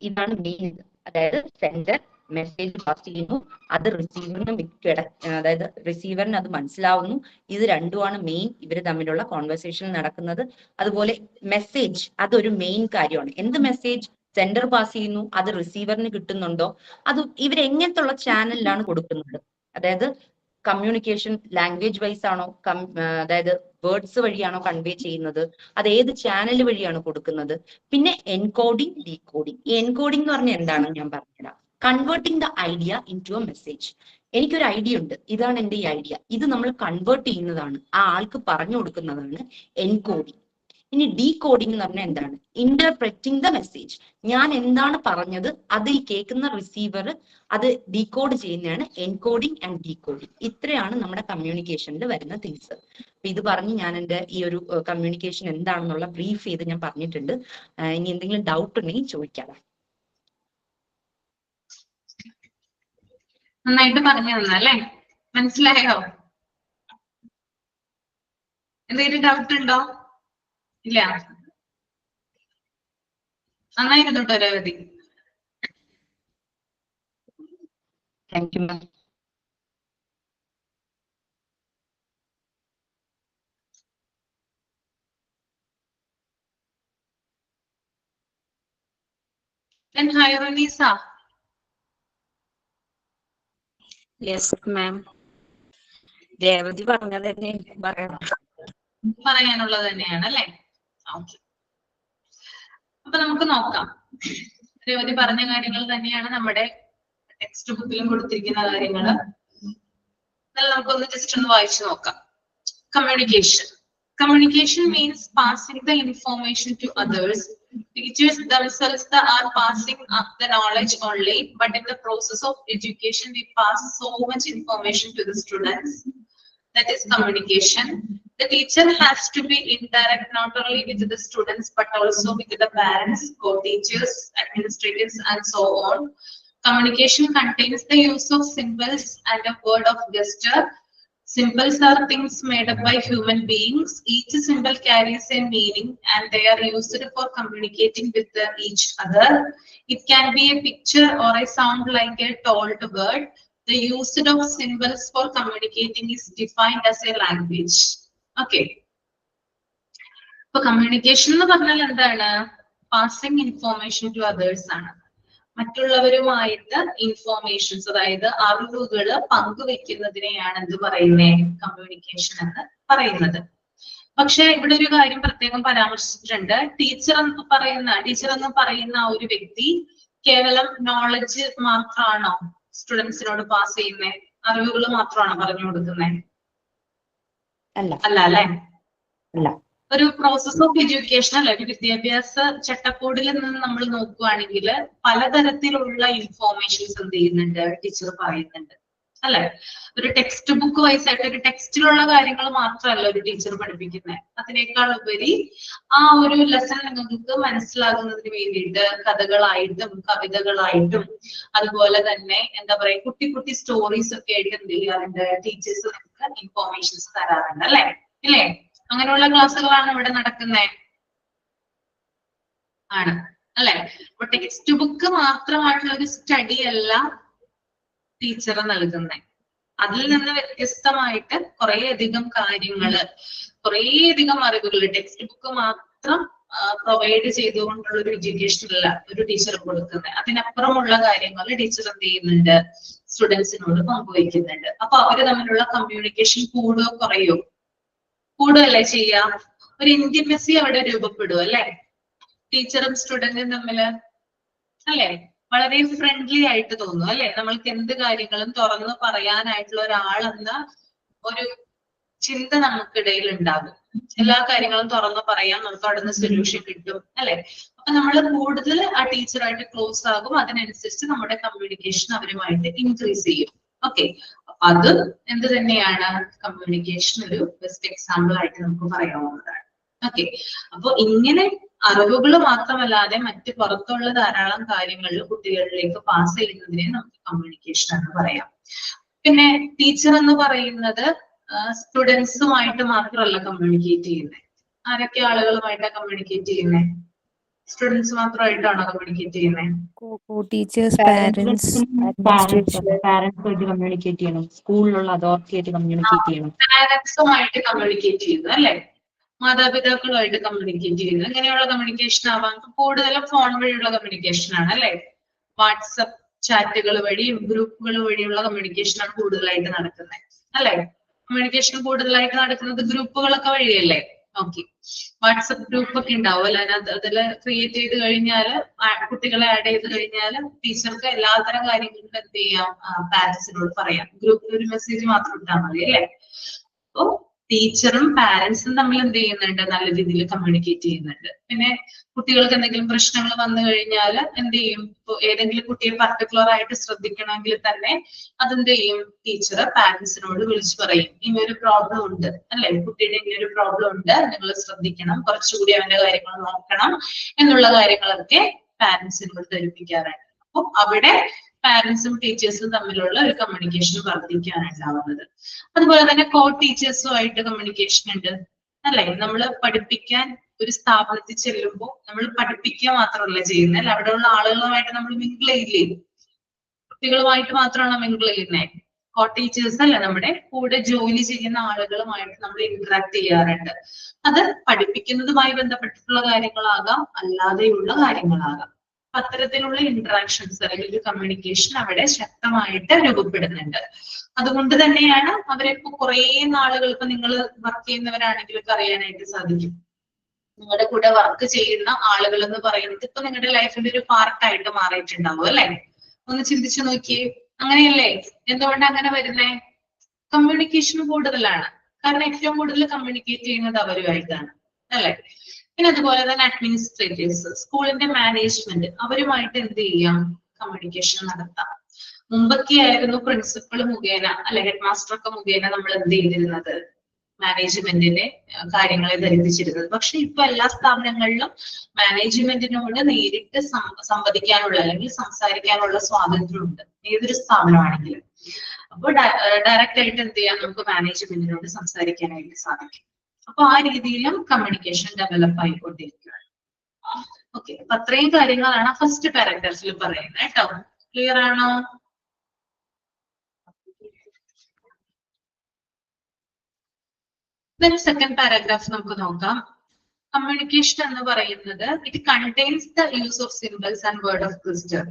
ഇതാണ് മെയിൻ. അതായത് സെൻഡർ മെസ്സേജ് പാസ് ചെയ്യുന്നു, അത് അതായത് റിസീവറിന് അത് മനസ്സിലാവുന്നു. ഇത് രണ്ടുമാണ് മെയിൻ ഇവർ തമ്മിലുള്ള കോൺവെർസേഷൻ നടക്കുന്നത്. അതുപോലെ മെസ്സേജ് അതൊരു മെയിൻ കാര്യമാണ്. എന്ത് മെസ്സേജ് സെൻഡർ പാസ് ചെയ്യുന്നു, അത് റിസീവറിന് കിട്ടുന്നുണ്ടോ, അത് ഇവരെങ്ങനത്തെ ഉള്ള ചാനലിലാണ് കൊടുക്കുന്നത്. അതായത് കമ്മ്യൂണിക്കേഷൻ ലാംഗ്വേജ് വൈസ് ആണോ, അതായത് വേർഡ്സ് വഴിയാണോ കൺവേ ചെയ്യുന്നത്, അത് ഏത് ചാനൽ വഴിയാണ് കൊടുക്കുന്നത്. പിന്നെ എൻകോഡിങ്, ഡീകോഡിങ്. ഈ എൻകോഡിംഗ് എന്ന് പറഞ്ഞാൽ എന്താണെന്ന് ഞാൻ പറഞ്ഞുതരാം. Converting the idea into a message. എനിക്കൊരു ഐഡിയ ഉണ്ട്, ഇതാണ് എൻ്റെ ഈ ഐഡിയ, ഇത് നമ്മൾ കൺവേർട്ട് ചെയ്യുന്നതാണ്, ആ ആൾക്ക് പറഞ്ഞു കൊടുക്കുന്നതാണ് എൻകോഡിങ്. ഇനി ഡീകോഡിംഗ് എന്ന് പറഞ്ഞാൽ എന്താണ്? Interpreting the message. ഞാൻ എന്താണ് പറഞ്ഞത് അത് ഈ കേൾക്കുന്ന റിസീവർ അത് ഡീകോഡ് ചെയ്യുന്നതാണ് എൻകോഡിംഗ് ആൻഡ് ഡീകോഡിംഗ്. ഇത്രയാണ് നമ്മുടെ കമ്മ്യൂണിക്കേഷനിൽ വരുന്ന തിങ്സ്. അപ്പൊ ഇത് പറഞ്ഞ് ഞാൻ എൻ്റെ ഈ ഒരു കമ്മ്യൂണിക്കേഷൻ എന്താണെന്നുള്ള ബ്രീഫ് ചെയ്ത് ഞാൻ പറഞ്ഞിട്ടുണ്ട്. ഇനി എന്തെങ്കിലും ഡൗട്ട് ഉണ്ടെങ്കിൽ ചോദിക്കാം. നന്നായിട്ട് പറഞ്ഞു തന്നല്ലേ, മനസ്സിലായോ? എന്തെങ്കിലും ഡൗട്ട് ഉണ്ടോ? ഇല്ല, നന്നായിരുന്നു കേട്ടോ Revathi. Thank you ma'am. Then Hyrunisa. Yes ma'am. Revathi പറഞ്ഞത് തന്നെ പറയാനുള്ളത് തന്നെയാണ് അല്ലേ? ഓക്കെ, അപ്പൊ നമുക്ക് നോക്കാം. രേവതി പറഞ്ഞ കാര്യങ്ങൾ തന്നെയാണ് നമ്മുടെ ടെക്സ്റ്റ് ബുക്കിലും കൊടുത്തിരിക്കുന്ന കാര്യങ്ങള്. നമുക്കൊന്ന് ജസ്റ്റ് ഒന്ന് വായിച്ചു നോക്കാം. Communication. Communication means passing the information to others. Teachers themselves are passing up the knowledge only, but in the process of education, we pass so much information to the students. That is communication. The teacher has to be indirect not only with the students, but also with the parents, co-teachers, administrators, and so on. Communication contains the use of symbols and a word of gesture. Symbols are things made up by human beings. Each symbol carries a meaning and they are used for communicating with each other. It can be a picture or a sound like a told word. The use of symbols for communicating is defined as a language. Okay. So communication എന്ന് പറഞ്ഞാൽ എന്താണ്? Passing information to others ആണ്. മറ്റുള്ളവരുമായിട്ട് informations, അതായത് അറിവുകൾ പങ്കുവെക്കുന്നതിനെയാണ് എന്ത് പറയുന്നത്? Communication എന്ന് പറയുന്നത്. പക്ഷെ ഇവിടെ ഒരു കാര്യം പ്രത്യേകം പരാമർശിച്ചിട്ടുണ്ട്. ടീച്ചർ എന്ന് പറയുന്ന ഒരു വ്യക്തി കേവലം നോളജ് മാത്രമാണോ സ്റ്റുഡൻസിനോട് പാസ് ചെയ്യുന്നത്? അറിവുകൾ മാത്രമാണോ പറഞ്ഞു കൊടുക്കുന്നത്? അല്ല അല്ലെ? അല്ല. ഒരു പ്രോസസ് ഓഫ് എഡ്യൂക്കേഷൻ അല്ലെ, ഒരു വിദ്യാഭ്യാസ ചട്ടക്കൂടിൽ നിന്ന് നമ്മൾ നോക്കുകയാണെങ്കിൽ പലതരത്തിലുള്ള ഇൻഫോർമേഷൻസ് എന്ത് ചെയ്യുന്നുണ്ട്? ടീച്ചർ പറയുന്നുണ്ട് അല്ലെ? ഒരു ടെക്സ്റ്റ് ബുക്ക് വൈസ് ആയിട്ട് ഒരു ടെക്സ്റ്റിലുള്ള കാര്യങ്ങൾ മാത്രമല്ല ഒരു ടീച്ചർ പഠിപ്പിക്കുന്നത്. അതിനേക്കാൾ ഉപരി ആ ഒരു ലെസൺ നിങ്ങൾക്ക് മനസ്സിലാകുന്നതിന് വേണ്ടിയിട്ട് കഥകളായിട്ടും കവിതകളായിട്ടും അതുപോലെ തന്നെ എന്താ പറയാ കുട്ടി കുട്ടി സ്റ്റോറീസ് ഒക്കെ ആയിട്ട് എന്ത് ചെയ്യാറുണ്ട്? ടീച്ചേഴ്സ് നമുക്ക് ഇൻഫോർമേഷൻസ് തരാറുണ്ട് അല്ലെ? ഇല്ലേ? അങ്ങനെയുള്ള ക്ലാസ്സുകളാണ് ഇവിടെ നടക്കുന്നത് ആണ് അല്ലെ? അപ്പൊ ടെക്സ്റ്റ് ബുക്ക് മാത്രമായിട്ടുള്ള ഒരു സ്റ്റഡി അല്ല ടീച്ചർ നൽകുന്നത്. അതിൽ നിന്ന് വ്യത്യസ്തമായിട്ട് കുറേയധികം കാര്യങ്ങള്, കുറേയധികം അറിവുകൾ ടെക്സ്റ്റ് ബുക്ക് മാത്രം പ്രൊവൈഡ് ചെയ്തുകൊണ്ടുള്ള ഒരു എഡ്യൂക്കേഷൻ അല്ല ഒരു ടീച്ചർ കൊടുക്കുന്നത്. അതിനപ്പുറമുള്ള കാര്യങ്ങൾ ടീച്ചർ എന്ത് ചെയ്യുന്നുണ്ട്, സ്റ്റുഡൻസിനോട് പങ്കുവയ്ക്കുന്നുണ്ട്. അപ്പൊ അവര് തമ്മിലുള്ള കമ്മ്യൂണിക്കേഷൻ കൂടുകയോ കുറയോ? കൂടുകയല്ലേ ചെയ്യാം. ഒരു ഇന്റിമസി അവിടെ രൂപപ്പെടും അല്ലെ, ടീച്ചറും സ്റ്റുഡന്റും തമ്മില് അല്ലെ, വളരെ ഫ്രണ്ട്ലി ആയിട്ട് തോന്നും അല്ലെ. നമ്മൾക്ക് എന്ത് കാര്യങ്ങളും തുറന്നു പറയാനായിട്ടുള്ള ഒരാളെന്ന ഒരു ചിന്ത നമുക്കിടയിൽ ഉണ്ടാകും. എല്ലാ കാര്യങ്ങളും തുറന്നു പറയാം, നമുക്ക് അവിടെ നിന്ന് സൊല്യൂഷൻ കിട്ടും അല്ലെ. അപ്പൊ നമ്മൾ കൂടുതൽ ആ ടീച്ചറായിട്ട് ക്ലോസ് ആകും, അതിനനുസരിച്ച് നമ്മുടെ കമ്മ്യൂണിക്കേഷൻ അവരുമായിട്ട് ഇൻക്രീസ് ചെയ്യും. ഓക്കെ, അത് എന്ത് തന്നെയാണ്, കമ്മ്യൂണിക്കേഷൻ ഒരു ബെസ്റ്റ് എക്സാമ്പിൾ ആയിട്ട് നമുക്ക് പറയാവുന്നതാണ്. ഓക്കെ, അപ്പൊ ഇങ്ങനെ അറിവുകൾ മാത്രമല്ലാതെ മറ്റ് പുറത്തുള്ള ധാരാളം കാര്യങ്ങളിൽ കുട്ടികളിലേക്ക് പാസ് ചെയ്യുന്നതിനെ നമുക്ക് കമ്മ്യൂണിക്കേഷൻ എന്ന് പറയാം. പിന്നെ ടീച്ചർ എന്ന് പറയുന്നത് സ്റ്റുഡൻസുമായിട്ട് മാത്രമല്ല കമ്മ്യൂണിക്കേറ്റ് ചെയ്യുന്നത്. ആരൊക്കെ ആളുകളുമായിട്ടാണ് കമ്മ്യൂണിക്കേറ്റ് ചെയ്യുന്നത്? സ്റ്റുഡൻസ് മാത്രമായിട്ടാണോ കമ്മ്യൂണിക്കേറ്റ് ചെയ്യുന്നത്? Teachers, parents, administration. പാരന്റ്സുമായിട്ട് കമ്മ്യൂണിക്കേറ്റ് ചെയ്യണം, സ്കൂളിലുള്ള അതോറിറ്റി ആയിട്ട് കമ്മ്യൂണിക്കേറ്റ് ചെയ്യണം. പാരന്റ്സുമായിട്ട് കമ്മ്യൂണിക്കേറ്റ് ചെയ്യുന്നു അല്ലെ, മാതാപിതാക്കളുമായിട്ട് കമ്മ്യൂണിക്കേറ്റ് ചെയ്യുന്നു. ഇങ്ങനെയുള്ള കമ്മ്യൂണിക്കേഷൻ ആവാം. കൂടുതലും ഫോൺ വഴിയുള്ള കമ്മ്യൂണിക്കേഷൻ ആണ് അല്ലെ. വാട്സപ്പ് ചാറ്റുകൾ വഴിയും ഗ്രൂപ്പുകൾ വഴിയുള്ള കമ്മ്യൂണിക്കേഷൻ ആണ് കൂടുതലായിട്ട് നടക്കുന്നത് അല്ലെ. കമ്മ്യൂണിക്കേഷൻ കൂടുതലായിട്ട് നടക്കുന്നത് ഗ്രൂപ്പുകളൊക്കെ വഴിയല്ലേ. ഓക്കെ, വാട്സപ്പ് ഗ്രൂപ്പ് ഒക്കെ ഉണ്ടാവും അല്ലെ. അതിൽ ക്രിയേറ്റ് ചെയ്ത് കഴിഞ്ഞാൽ കുട്ടികളെ ആഡ് ചെയ്ത് കഴിഞ്ഞാൽ ടീച്ചർക്ക് എല്ലാത്തരം കാര്യങ്ങളും എന്ത് ചെയ്യാം, പാരന്റ്സിനോട് പറയാം. ഗ്രൂപ്പിൽ ഒരു മെസ്സേജ് മാത്രം ഇട്ടാൽ മതി അല്ലെ. അപ്പോ ടീച്ചറും പാരന്റ്സും തമ്മിൽ എന്ത് ചെയ്യുന്നുണ്ട്, നല്ല രീതിയിൽ കമ്മ്യൂണിക്കേറ്റ് ചെയ്യുന്നുണ്ട്. പിന്നെ കുട്ടികൾക്ക് എന്തെങ്കിലും പ്രശ്നങ്ങൾ വന്നു കഴിഞ്ഞാൽ എന്ത് ചെയ്യും, ഇപ്പൊ ഏതെങ്കിലും കുട്ടിയെ പർട്ടിക്കുലർ ആയിട്ട് ശ്രദ്ധിക്കണമെങ്കിൽ തന്നെ അതെന്ത് ചെയ്യും, ടീച്ചർ പാരന്റ്സിനോട് വിളിച്ചു പറയും, ഇങ്ങനൊരു പ്രോബ്ലം ഉണ്ട് അല്ലെ, കുട്ടിയുടെ ഇങ്ങനൊരു പ്രോബ്ലം ഉണ്ട്, നിങ്ങൾ ശ്രദ്ധിക്കണം, കുറച്ചുകൂടി അവന്റെ കാര്യങ്ങൾ നോക്കണം എന്നുള്ള കാര്യങ്ങളൊക്കെ പാരന്റ്സിനോട് ധരിപ്പിക്കാറുണ്ട്. അപ്പൊ അവിടെ പാരന്റ്സും ടീച്ചേഴ്സും തമ്മിലുള്ള ഒരു കമ്മ്യൂണിക്കേഷൻ വർദ്ധിക്കാണ് ഉണ്ടാവുന്നത്. അതുപോലെ തന്നെ കോ ടീച്ചേഴ്സുമായിട്ട് കമ്മ്യൂണിക്കേഷൻ ഉണ്ട് അല്ലെ. നമ്മൾ പഠിപ്പിക്കാൻ ഒരു സ്ഥാപനത്തിൽ ചെല്ലുമ്പോൾ നമ്മൾ പഠിപ്പിക്കുക മാത്രമല്ല ചെയ്യുന്നത് അല്ലെ, അവിടെയുള്ള ആളുകളുമായിട്ട് നമ്മൾ മിങ്കിൾ ചെയ്യില്ലേ, കുട്ടികളുമായിട്ട് മാത്രമാണ് മിങ്കിൾ ചെയ്യുന്നത്. കോ ടീച്ചേഴ്സ് അല്ലെ, നമ്മുടെ കൂടെ ജോലി ചെയ്യുന്ന ആളുകളുമായിട്ട് നമ്മൾ ഇന്ററാക്ട് ചെയ്യാറുണ്ട്. അത് പഠിപ്പിക്കുന്നതുമായി ബന്ധപ്പെട്ടിട്ടുള്ള കാര്യങ്ങളാകാം, അല്ലാതെയുള്ള കാര്യങ്ങളാകാം. അത്തരത്തിലുള്ള ഇന്ററാക്ഷൻസ് അല്ലെങ്കിൽ കമ്മ്യൂണിക്കേഷൻ അവിടെ ശക്തമായിട്ട് രൂപപ്പെടുന്നുണ്ട്. അതുകൊണ്ട് തന്നെയാണ് അവരിപ്പോ കുറെ നാളുകൾ, ഇപ്പൊ നിങ്ങൾ വർക്ക് ചെയ്യുന്നവരാണെങ്കിലൊക്കെ അറിയാനായിട്ട് സാധിക്കും, നിങ്ങളുടെ കൂടെ വർക്ക് ചെയ്യുന്ന ആളുകൾ എന്ന് പറയുന്നത് ഇപ്പൊ നിങ്ങളുടെ ലൈഫിന്റെ ഒരു പാർട്ടായിട്ട് മാറിയിട്ടുണ്ടാവും അല്ലെ. ഒന്ന് ചിന്തിച്ചു നോക്കിയേ, അങ്ങനെയല്ലേ? എന്തുകൊണ്ട് അങ്ങനെ വരുന്നേ? കമ്മ്യൂണിക്കേഷൻ കൂടുതലാണ്. കാരണം ഏറ്റവും കൂടുതൽ കമ്മ്യൂണിക്കേറ്റ് ചെയ്യുന്നത് അവരുമായിട്ടാണ് അല്ലെ. പിന്നെ അതുപോലെ തന്നെ അഡ്മിനിസ്ട്രേറ്റേഴ്സ്, സ്കൂളിന്റെ മാനേജ്മെന്റ്, അവരുമായിട്ട് എന്ത് ചെയ്യാം, കമ്മ്യൂണിക്കേഷൻ നടത്താം. മുമ്പൊക്കെ ആയിരുന്നു പ്രിൻസിപ്പൾ മുഖേന അല്ലെ, ഹെഡ് മാസ്റ്റർ ഒക്കെ മുഖേന നമ്മൾ എന്ത് ചെയ്തിരുന്നത്, മാനേജ്മെന്റിന്റെ കാര്യങ്ങളെ ധരിപ്പിച്ചിരുന്നത്. പക്ഷെ ഇപ്പൊ എല്ലാ സ്ഥാപനങ്ങളിലും മാനേജ്മെന്റിനോട് നേരിട്ട് സംവദിക്കാനുള്ള അല്ലെങ്കിൽ സംസാരിക്കാനുള്ള സ്വാതന്ത്ര്യമുണ്ട്, ഏതൊരു സ്ഥാപനമാണെങ്കിലും. അപ്പോൾ ഡയറക്റ്റ് ആയിട്ട് എന്ത് ചെയ്യാം, നമുക്ക് മാനേജ്മെന്റിനോട് സംസാരിക്കാനായിട്ട് സാധിക്കും. അപ്പൊ ആ രീതിയിലും കമ്മ്യൂണിക്കേഷൻ ഡെവലപ്പ് ആയിക്കൊണ്ടിരിക്കുകയാണ്. ഓക്കെ, അപ്പൊ അത്രയും കാര്യങ്ങളാണ് ഫസ്റ്റ് പാരഗ്രാഫിൽ പറയുന്നത് കേട്ടോ. ക്ലിയർ ആണോ? സെക്കൻഡ് പാരഗ്രാഫ് നമുക്ക് നോക്കാം. കമ്മ്യൂണിക്കേഷൻ എന്ന് പറയുന്നത് it contains the use of symbols and word of gesture.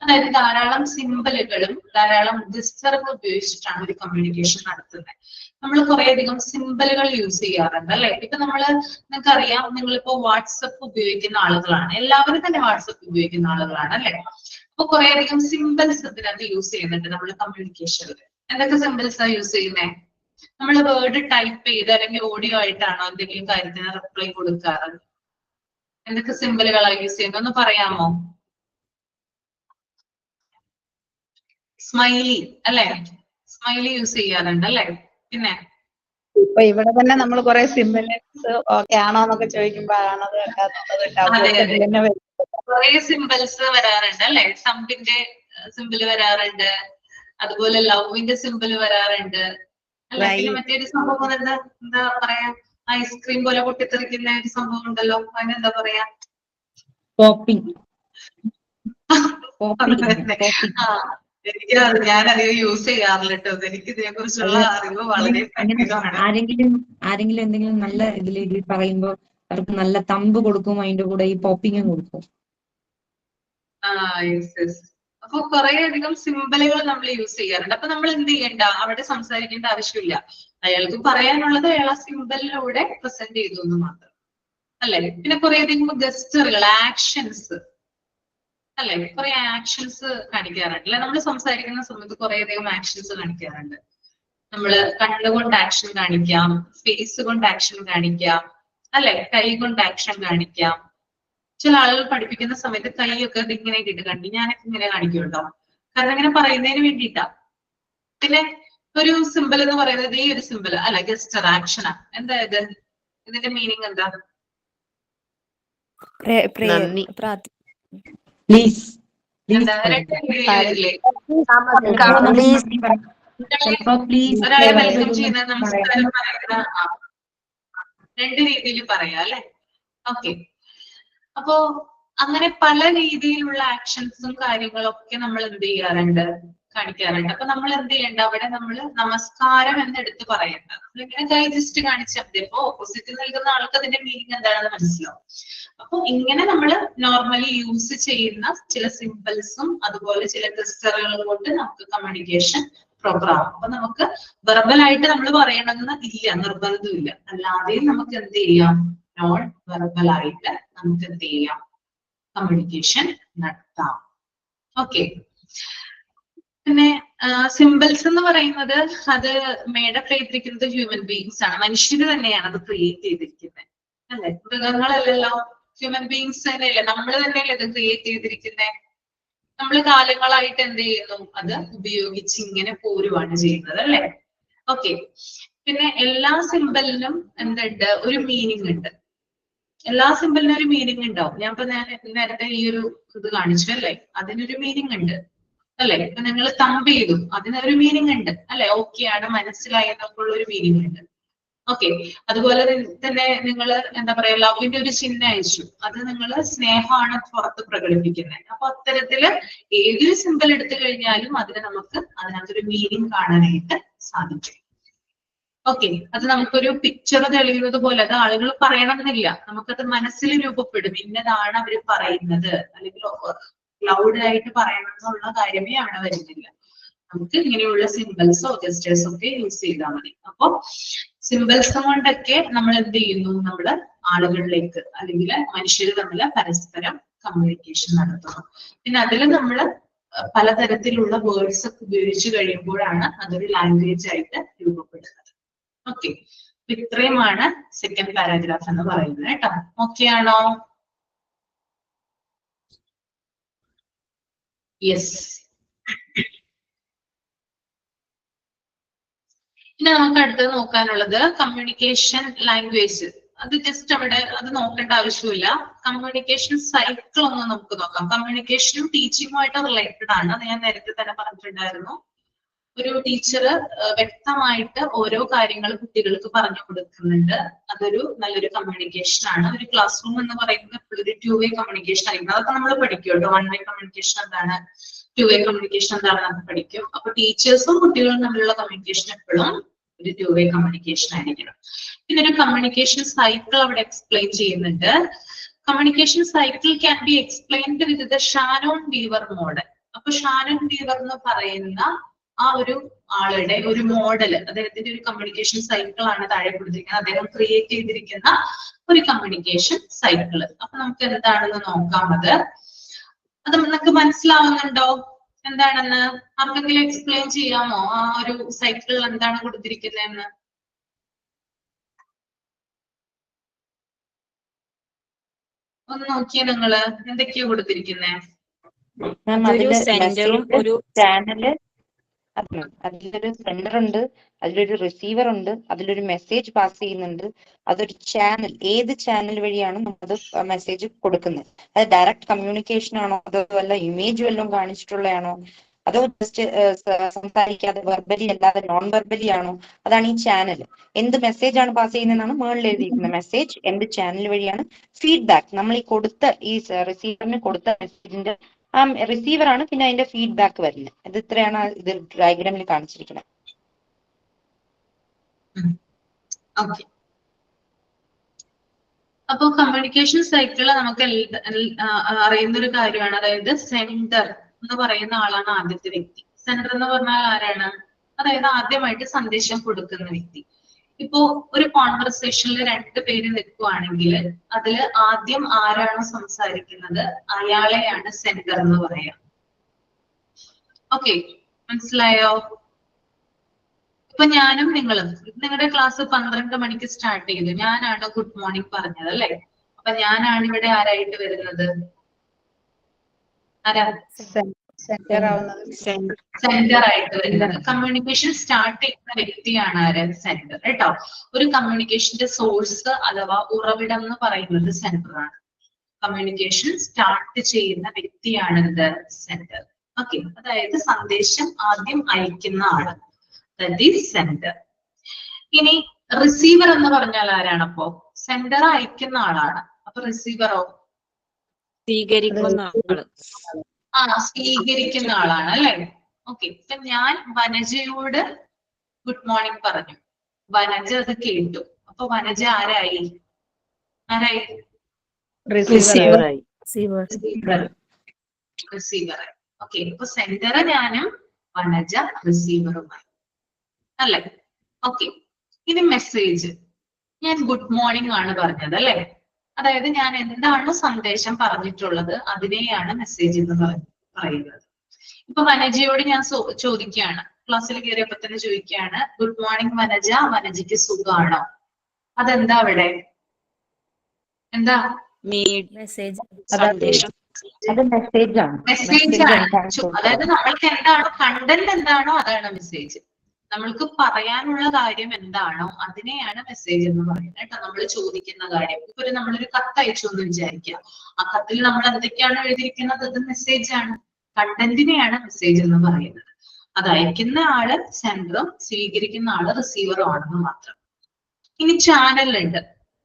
അതായത് ധാരാളം സിംബലുകളും ധാരാളം ജെസ്റ്ററും ഉപയോഗിച്ചിട്ടാണ് ഒരു കമ്മ്യൂണിക്കേഷൻ നടത്തുന്നത്. നമ്മൾ കുറേയധികം സിംബലുകൾ യൂസ് ചെയ്യാറുണ്ട് അല്ലെ. ഇപ്പൊ നിങ്ങൾക്കറിയാം, നിങ്ങളിപ്പോ വാട്സപ്പ് ഉപയോഗിക്കുന്ന ആളുകളാണ്, എല്ലാവരും തന്നെ വാട്സപ്പ് ഉപയോഗിക്കുന്ന ആളുകളാണ് അല്ലെ. അപ്പൊ കുറേയധികം സിംബൽസ് ഇതിനകത്ത് യൂസ് ചെയ്യുന്നുണ്ട് നമ്മൾ കമ്മ്യൂണിക്കേഷനിൽ. എന്തൊക്കെ സിംബൽസാ യൂസ് ചെയ്യുന്നത്? നമ്മൾ വേർഡ് ടൈപ്പ് ചെയ്ത് അല്ലെങ്കിൽ ഓഡിയോ ആയിട്ടാണോ എന്തെങ്കിലും കാര്യത്തിന് റിപ്ലൈ കൊടുക്കാറ്? എന്തൊക്കെ സിംബലുകളാണ് യൂസ് ചെയ്യുന്നത് ഒന്ന് പറയാമോ? സ്മൈലി അല്ലെ, സ്മൈലി യൂസ് ചെയ്യാറുണ്ട് അല്ലെ. പിന്നെ ഇപ്പൊ ഇവിടെ തന്നെ നമ്മൾ കുറെ സിംബൽസ് ഓക്കെ ആണോ എന്നൊക്കെ ചോദിക്കുമ്പോഴാണ് കുറെ സിംബൽസ് വരാറുണ്ട് അല്ലെ. തമ്പിന്റെ സിംബൽ വരാറുണ്ട്, അതുപോലെ ലവിന്റെ സിംബൽ വരാറുണ്ട് അല്ലെ. പിന്നെ മറ്റൊരു സംഭവം എന്താ പറയാ, ഐസ്ക്രീം പോലെ പൊട്ടിത്തെറിക്കുന്ന ഒരു സംഭവം ഉണ്ടല്ലോ, അതിനെന്താ പറയാ? പോപ്പിംഗ്. എനിക്ക് ഞാനധികം യൂസ് ചെയ്യാറില്ല കേട്ടോ. എനിക്ക് ഇതിനെ കുറിച്ചുള്ള അറിവ് വളരെ ആരെങ്കിലും എന്തെങ്കിലും നല്ല ഇതിൽ പറയുമ്പോ അവർക്ക് നല്ല തമ്പ് കൊടുക്കും, അതിന്റെ കൂടെ ഈ പോപ്പിങ്ങും കൊടുക്കും. അപ്പൊ കുറെ അധികം സിമ്പലുകൾ നമ്മൾ യൂസ് ചെയ്യാറുണ്ട്. അപ്പൊ നമ്മൾ എന്ത് ചെയ്യണ്ട, അവിടെ സംസാരിക്കേണ്ട ആവശ്യമില്ല. അയാൾക്ക് പറയാനുള്ളത് അയാൾ ആ സിമ്പലിലൂടെ പ്രസന്റ് ചെയ്തു എന്ന് മാത്രം അല്ലെ. പിന്നെ കുറെ അധികം ഗസ്റ്ററുകൾ, ആക്ഷൻസ് അല്ലെ, കുറെ ആക്ഷൻസ് കാണിക്കാറുണ്ട് അല്ലെ. നമ്മൾ സംസാരിക്കുന്ന സമയത്ത് കുറെ അധികം ആക്ഷൻസ് കാണിക്കാറുണ്ട്. നമ്മള് കണ്ണുകൊണ്ട് ആക്ഷൻ കാണിക്കാം, ഫേസ് കൊണ്ട് ആക്ഷൻ കാണിക്കാം അല്ലെ, കൈ കൊണ്ട് ആക്ഷൻ കാണിക്കാം. ചില ആളുകൾ പഠിപ്പിക്കുന്ന സമയത്ത് കൈയൊക്കെ ഇങ്ങനെ ഇട്ട് കണ്ടി, ഞാനൊക്കെ ഇങ്ങനെ കാണിക്കുമല്ലോ, കാരണം ഇങ്ങനെ പറയുന്നതിന് വേണ്ടിയിട്ടാ. പിന്നെ ഒരു സിമ്പിൾ എന്ന് പറയുന്നത് ഈ ഒരു സിമ്പിൾ അല്ല, ഗസ്റ്റർ ആക്ഷനാ. എന്താ ഇത്, ഇതിന്റെ മീനിങ് എന്താ? നന്ദി. പ്ലീസ് എന്താ, രണ്ട് രീതിയിലില്ലേ? ഒരാളെ വെൽക്കം ചെയ്യുന്ന, നമസ്കാരം പറയുന്ന, രണ്ട് രീതിയിൽ പറയാം അല്ലെ. ഓക്കെ, അപ്പോ അങ്ങനെ പല രീതിയിലുള്ള ആക്ഷൻസും കാര്യങ്ങളൊക്കെ നമ്മൾ എന്ത് ചെയ്യാറുണ്ട്, കാണിക്കാറുണ്ട്. അപ്പൊ നമ്മൾ എന്ത് ചെയ്യണ്ട, അവിടെ നമ്മൾ നമസ്കാരം എന്ന് എടുത്ത് പറയണ്ട. നമ്മളിങ്ങനെ കൈ ജസ്റ്റ് കാണിച്ചാൽ മതി. അപ്പൊ ഓപ്പോസിറ്റ് നിൽക്കുന്ന ആൾക്ക് അതിന്റെ മീനിങ് എന്താണെന്ന് മനസ്സിലാവും. അപ്പൊ ഇങ്ങനെ നമ്മൾ നോർമലി യൂസ് ചെയ്യുന്ന ചില സിമ്പിൾസും അതുപോലെ ചില ഗസ്റ്ററുകളും കൊണ്ട് നമുക്ക് കമ്മ്യൂണിക്കേഷൻ പ്രോപ്പർ ആവും. അപ്പൊ നമുക്ക് വെർബലായിട്ട് നമ്മൾ പറയണമെന്ന് ഇല്ല, നിർബന്ധമില്ല. അല്ലാതെയും നമുക്ക് എന്ത് ചെയ്യാം, നോൺ വെർബലായിട്ട് നമുക്ക് എന്ത് ചെയ്യാം, കമ്മ്യൂണിക്കേഷൻ നടത്താം. ഓക്കെ, പിന്നെ സിമ്പിൾസ് എന്ന് പറയുന്നത് അത് മേഡപ്പ് ചെയ്തിരിക്കുന്നത് ഹ്യൂമൻ ബീങ്സ് ആണ്, മനുഷ്യര് തന്നെയാണ് അത് ക്രിയേറ്റ് ചെയ്തിരിക്കുന്നത് അല്ലെ. മൃഗങ്ങളല്ലല്ലോ, ഹ്യൂമൻ ബീങ്സ് തന്നെയല്ലേ, നമ്മൾ തന്നെയല്ലേ ഇത് ക്രിയേറ്റ് ചെയ്തിരിക്കുന്നത്. നമ്മൾ കാലങ്ങളായിട്ട് എന്ത് ചെയ്യുന്നു, അത് ഉപയോഗിച്ച് ഇങ്ങനെ പോരുവാണ് ചെയ്യുന്നത് അല്ലെ. ഓക്കെ, പിന്നെ എല്ലാ സിമ്പിളിനും എന്തുണ്ട്, ഒരു മീനിങ് ഉണ്ട്. എല്ലാ സിമ്പിളിനും ഒരു മീനിങ് ഉണ്ടാവും. ഞാൻ നേരത്തെ ഈ ഒരു ഇത് കാണിച്ചു അല്ലെ, അതിനൊരു മീനിങ് ഉണ്ട് അല്ലെ. ഇപ്പൊ നിങ്ങൾ തമ്പ് ചെയ്തു, അതിനൊരു മീനിങ് ഉണ്ട് അല്ലെ. ഓക്കെ ആണ്, മനസ്സിലായി എന്നൊക്കെയുള്ള ഒരു മീനിങ് ഉണ്ട്. ഓക്കെ, അതുപോലെ തന്നെ നിങ്ങൾ എന്താ പറയാ, ലവിന്റെ ഒരു ചിഹ്നം അയച്ചു, അത് നിങ്ങൾ സ്നേഹമാണ് പുറത്ത് പ്രകടിപ്പിക്കുന്നത്. അപ്പൊ അത്തരത്തില് ഏതൊരു സിമ്പിൾ എടുത്തു കഴിഞ്ഞാലും അതിന് നമുക്ക് അതിനകത്തൊരു മീനിങ് കാണാനായിട്ട് സാധിക്കും. ഓക്കെ, അത് നമുക്കൊരു പിക്ചർ തെളിയുന്നത് പോലെ, അത് ആളുകൾ പറയണമെന്നില്ല, നമുക്കത് മനസ്സിൽ രൂപപ്പെടും, ഇന്നതാണ് അവർ പറയുന്നത്, അല്ലെങ്കിൽ ലൗഡായിട്ട് പറയണം എന്നുള്ള കാര്യമേ അവിടെ വരുന്നില്ല. നമുക്ക് ഇങ്ങനെയുള്ള സിമ്പിൾസോ ഗസ്റ്റേഴ്സോ ഒക്കെ യൂസ് ചെയ്താൽ മതി. അപ്പൊ സിമ്പിൾസ് കൊണ്ടൊക്കെ നമ്മൾ എന്ത് ചെയ്യുന്നു, നമ്മള് ആളുകളിലേക്ക് അല്ലെങ്കിൽ മനുഷ്യർ തമ്മിൽ പരസ്പരം കമ്മ്യൂണിക്കേഷൻ നടത്തുന്നു. പിന്നെ അതിൽ നമ്മൾ പലതരത്തിലുള്ള വേർഡ്സ് ഒക്കെ ഉപയോഗിച്ച് കഴിയുമ്പോഴാണ് അതൊരു ലാംഗ്വേജ് ആയിട്ട് രൂപപ്പെടുന്നത്. ഓക്കെ, ഇത്രയുമാണ് സെക്കൻഡ് പാരാഗ്രാഫ് എന്ന് പറയുന്നത് കേട്ടോ. ഓക്കെ ആണോ? യെസ്. പിന്നെ നമുക്ക് അടുത്തത് നോക്കാനുള്ളത് കമ്മ്യൂണിക്കേഷൻ ലാംഗ്വേജ്. അത് ജസ്റ്റ് അവിടെ അത് നോക്കേണ്ട ആവശ്യമില്ല. കമ്മ്യൂണിക്കേഷൻ സൈക്കിൾ ഒന്ന് നമുക്ക് നോക്കാം. കമ്മ്യൂണിക്കേഷനും ടീച്ചിങ്ങുമായിട്ട് റിലേറ്റഡ് ആണ്. അത് ഞാൻ നേരത്തെ തന്നെ പറഞ്ഞിട്ടുണ്ടായിരുന്നു. ഒരു ടീച്ചർ വ്യക്തമായിട്ട് ഓരോ കാര്യങ്ങൾ കുട്ടികൾക്ക് പറഞ്ഞു കൊടുക്കുന്നുണ്ട്. അതൊരു നല്ലൊരു കമ്മ്യൂണിക്കേഷൻ ആണ്. ഒരു ക്ലാസ് റൂം എന്ന് പറയുന്നത് ഒരു 2-way കമ്മ്യൂണിക്കേഷൻ ആയിരിക്കും. അതൊക്കെ നമ്മൾ പഠിക്കും കേട്ടോ. 1-way കമ്മ്യൂണിക്കേഷൻ എന്താണ്, 2-way കമ്മ്യൂണിക്കേഷൻ എന്താണെന്ന് നമുക്ക് പഠിക്കും. അപ്പൊ ടീച്ചേഴ്സും കുട്ടികളും തമ്മിലുള്ള കമ്മ്യൂണിക്കേഷൻ എപ്പോഴും ഒരു 2-way കമ്മ്യൂണിക്കേഷൻ ആയിരിക്കണം. പിന്നെ ഒരു കമ്മ്യൂണിക്കേഷൻ സൈക്കിൾ അവിടെ എക്സ്പ്ലെയിൻ ചെയ്യുന്നുണ്ട്. Communication cycle can be explained with the Shannon weaver model. അപ്പൊ ഷാനോൺ വീവർ എന്ന് പറയുന്ന ആ ഒരു ആളുടെ ഒരു മോഡൽ, അദ്ദേഹത്തിന്റെ ഒരു കമ്മ്യൂണിക്കേഷൻ സൈക്കിൾ ആണ് താഴെ കൊടുത്തിരിക്കുന്നത്. അദ്ദേഹം ക്രിയേറ്റ് ചെയ്തിരിക്കുന്ന ഒരു കമ്മ്യൂണിക്കേഷൻ സൈക്കിള്. അപ്പൊ നമുക്ക് എന്താണെന്ന് നോക്കാമത്. അത് നിങ്ങൾക്ക് മനസ്സിലാവുന്നുണ്ടോ എന്താണെന്ന്? ആർക്കെങ്കിലും എക്സ്പ്ലെയിൻ ചെയ്യാമോ ആ ഒരു സൈക്കിൾ എന്താണ് കൊടുത്തിരിക്കുന്നതെന്ന്? ഒന്ന് നോക്കിയേ നിങ്ങള്, എന്തൊക്കെയാ കൊടുത്തിരിക്കുന്നേ? ഒരു ചാനല്, അതിലൊരു സെൻഡർ ഉണ്ട്, അതിലൊരു റിസീവർ ഉണ്ട്, അതിലൊരു മെസ്സേജ് പാസ് ചെയ്യുന്നുണ്ട്. അതൊരു ചാനൽ, ഏത് ചാനൽ വഴിയാണ് നമ്മളത് മെസ്സേജ് കൊടുക്കുന്നത്? അത് ഡയറക്റ്റ് കമ്മ്യൂണിക്കേഷൻ ആണോ, അതോ വല്ല ഇമേജ് വല്ലതും കാണിച്ചിട്ടുള്ളതാണോ, അതോ ജസ്റ്റ് സംസാരിക്കാതെ വെർബലി അല്ലാതെ നോൺ വെർബലി ആണോ? അതാണ് ഈ ചാനൽ. എന്ത് മെസ്സേജ് ആണ് പാസ് ചെയ്യുന്നതെന്നാണ് മുകളിൽ എഴുതിയിരിക്കുന്നത്. മെസ്സേജ് എന്ത് ചാനൽ വഴിയാണ്? ഫീഡ്ബാക്ക്, നമ്മൾ ഈ കൊടുത്ത ഈ റിസീവറിന് കൊടുത്ത മെസ്സേജിന്റെ ആ റിസീവർ ആണ് പിന്നെ അതിന്റെ ഫീഡ്ബാക്ക് വരുന്നത്. ഇത് ഇത്രയാണ് ഇത് ഡയഗ്രാമിൽ കാണിച്ചിരിക്കുന്നത്. ഓക്കെ, അപ്പൊ കമ്മ്യൂണിക്കേഷൻ സൈക്കിള് നമുക്ക് അറിയുന്ന ഒരു കാര്യമാണ്. അതായത് സെൻഡർ എന്ന് പറയുന്ന ആളാണ് ആദ്യത്തെ വ്യക്തി. സെൻഡർ എന്ന് പറഞ്ഞാൽ ആരാണ്? അതായത് ആദ്യമായിട്ട് സന്ദേശം കൊടുക്കുന്ന വ്യക്തി. ഇപ്പോ ഒരു കോൺവെർസേഷനിൽ രണ്ട് പേര് നിൽക്കുവാണെങ്കിൽ അതിൽ ആദ്യം ആരാണോ സംസാരിക്കുന്നത് അയാളെയാണ് സെൻഡർ എന്ന് പറയാം. ഓക്കെ, മനസ്സിലായോ? ഇപ്പൊ ഞാനും നിങ്ങളും, നിങ്ങളുടെ ക്ലാസ് 12 മണിക്ക് സ്റ്റാർട്ട് ചെയ്തു. ഞാനാണ് ഗുഡ് മോർണിംഗ് പറഞ്ഞത് അല്ലെ? അപ്പൊ ഞാനാണ് ഇവിടെ ആരായിട്ട് വരുന്നത്? ആരാ സെന്റർ ആവുന്നത് സെന്റർ ആയിട്ട് വരുന്നത്. കമ്മ്യൂണിക്കേഷൻ സ്റ്റാർട്ട് ചെയ്യുന്ന വ്യക്തിയാണ് ആര്? സെന്റർ. കേട്ടോ, ഒരു കമ്മ്യൂണിക്കേഷന്റെ സോഴ്സ് അഥവാ ഉറവിടം എന്ന് പറയുന്നത് സെന്റർ ആണ്. കമ്മ്യൂണിക്കേഷൻ സ്റ്റാർട്ട് ചെയ്യുന്ന വ്യക്തിയാണ് ഇത് സെന്റർ. ഓക്കെ, അതായത് സന്ദേശം ആദ്യം അയക്കുന്ന ആള്, ദാറ്റ് ഈസ് സെന്റർ. ഇനി റിസീവർ എന്ന് പറഞ്ഞാൽ ആരാണ്? അപ്പോ സെന്റർ അയക്കുന്ന ആളാണ്. അപ്പൊ റിസീവറോ? സ്വീകരിക്കുന്ന ആള്. സ്വീകരിക്കുന്ന ആളാണ് അല്ലെ? ഓക്കെ, ഇപ്പൊ ഞാൻ വനജയോട് ഗുഡ് മോർണിംഗ് പറഞ്ഞു, വനജ അത് കേട്ടു. അപ്പൊ വനജ ആരായി? റിസീവറായി. റിസീവറായി. ഓക്കെ, ഇപ്പൊ സെന്റർ ഞാനും വനജ റിസീവറുമായി അല്ലെ? ഓക്കെ, ഇനി മെസ്സേജ്. ഞാൻ ഗുഡ് മോർണിംഗ് ആണ് പറഞ്ഞത് അല്ലെ? അതായത് ഞാൻ എന്താണ് സന്ദേശം പറഞ്ഞിട്ടുള്ളത് അതിനെയാണ് മെസ്സേജ് എന്ന് പറയുന്നത്. ഇപ്പൊ വനജയോട് ഞാൻ ചോദിക്കുകയാണ്, ക്ലാസ്സിൽ കയറിയപ്പോ തന്നെ ചോദിക്കുകയാണ്, ഗുഡ് മോർണിംഗ് വനജ, വനജയ്ക്ക് സുഖാണോ? അതെന്താ അവിടെ? എന്താ? മെസ്സേജ്. സന്ദേശം. അത് മെസ്സേജ് ആണ്. മെസ്സേജ് ആണ്. അതായത് നമ്മൾക്ക് എന്താണോ കണ്ടന്റ് എന്താണോ അതാണ് മെസ്സേജ്. നമ്മൾക്ക് പറയാനുള്ള കാര്യം എന്താണോ അതിനെയാണ് മെസ്സേജ് എന്ന് പറയുന്നത്. കേട്ടോ, നമ്മൾ ചോദിക്കുന്ന കാര്യം. ഇപ്പൊ നമ്മളൊരു കത്ത് അയച്ചു എന്ന് വിചാരിക്കുക. ആ കത്തിൽ നമ്മൾ എന്തൊക്കെയാണ് എഴുതിയിരിക്കുന്നത്? അത് മെസ്സേജ് ആണ്. കണ്ടന്റിനെയാണ് മെസ്സേജ് എന്ന് പറയുന്നത്. അത് അയക്കുന്ന ആള് സെൻഡറും സ്വീകരിക്കുന്ന ആള് റിസീവറും ആണെന്ന് മാത്രം. ഇനി ചാനലുണ്ട്.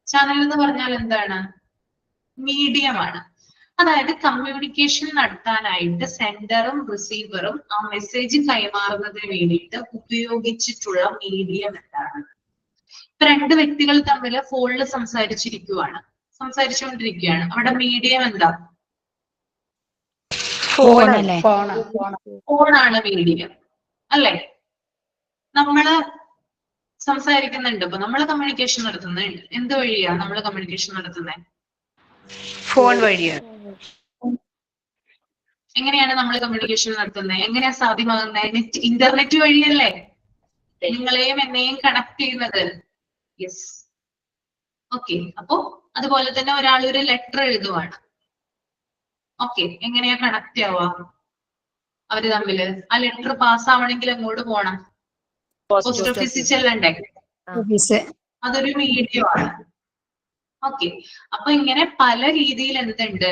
ചാനൽ എന്ന് പറഞ്ഞാൽ എന്താണ്? മീഡിയമാണ്. അതായത് കമ്മ്യൂണിക്കേഷൻ നടത്താനായിട്ട് സെൻഡറും റിസീവറും ആ മെസ്സേജ് കൈമാറുന്നതിന് വേണ്ടിയിട്ട് ഉപയോഗിച്ചിട്ടുള്ള മീഡിയം എന്താണ്? ഇപ്പൊ രണ്ട് വ്യക്തികൾ തമ്മിൽ ഫോണിൽ സംസാരിച്ചുകൊണ്ടിരിക്കുകയാണ്. അവിടെ മീഡിയം എന്താ? ഫോണാണ് മീഡിയം അല്ലെ? നമ്മള് സംസാരിക്കുന്നുണ്ട്. ഇപ്പൊ നമ്മള് കമ്മ്യൂണിക്കേഷൻ നടത്തുന്നുണ്ട്. എന്ത് വഴിയാ നമ്മൾ കമ്മ്യൂണിക്കേഷൻ നടത്തുന്നത്? ഫോൺ വഴിയാണ്. എങ്ങനെയാണ് നമ്മൾ കമ്മ്യൂണിക്കേഷൻ നടത്തുന്നത്? എങ്ങനെയാ സാധ്യമാകുന്നത്? ഇന്റർനെറ്റ് വഴിയല്ലേ നിങ്ങളെയും എന്നെയും കണക്ട് ചെയ്യുന്നത്. യെസ്. ഓക്കെ, അപ്പോ അതുപോലെ തന്നെ ഒരാൾ ഒരു ലെറ്റർ എഴുതുവാണ്. ഓക്കെ, എങ്ങനെയാ കണക്ട് ആവുക അവര് തമ്മില്? ആ ലെറ്റർ പാസ് ആവണമെങ്കിൽ എങ്ങോട്ട് പോകണം? പോസ്റ്റ് ഓഫീസിൽ ചെല്ലണ്ടേ? അതൊരു മീഡിയം ആണ്. ഓക്കെ, അപ്പൊ ഇങ്ങനെ പല രീതിയിൽ എന്തുണ്ട്?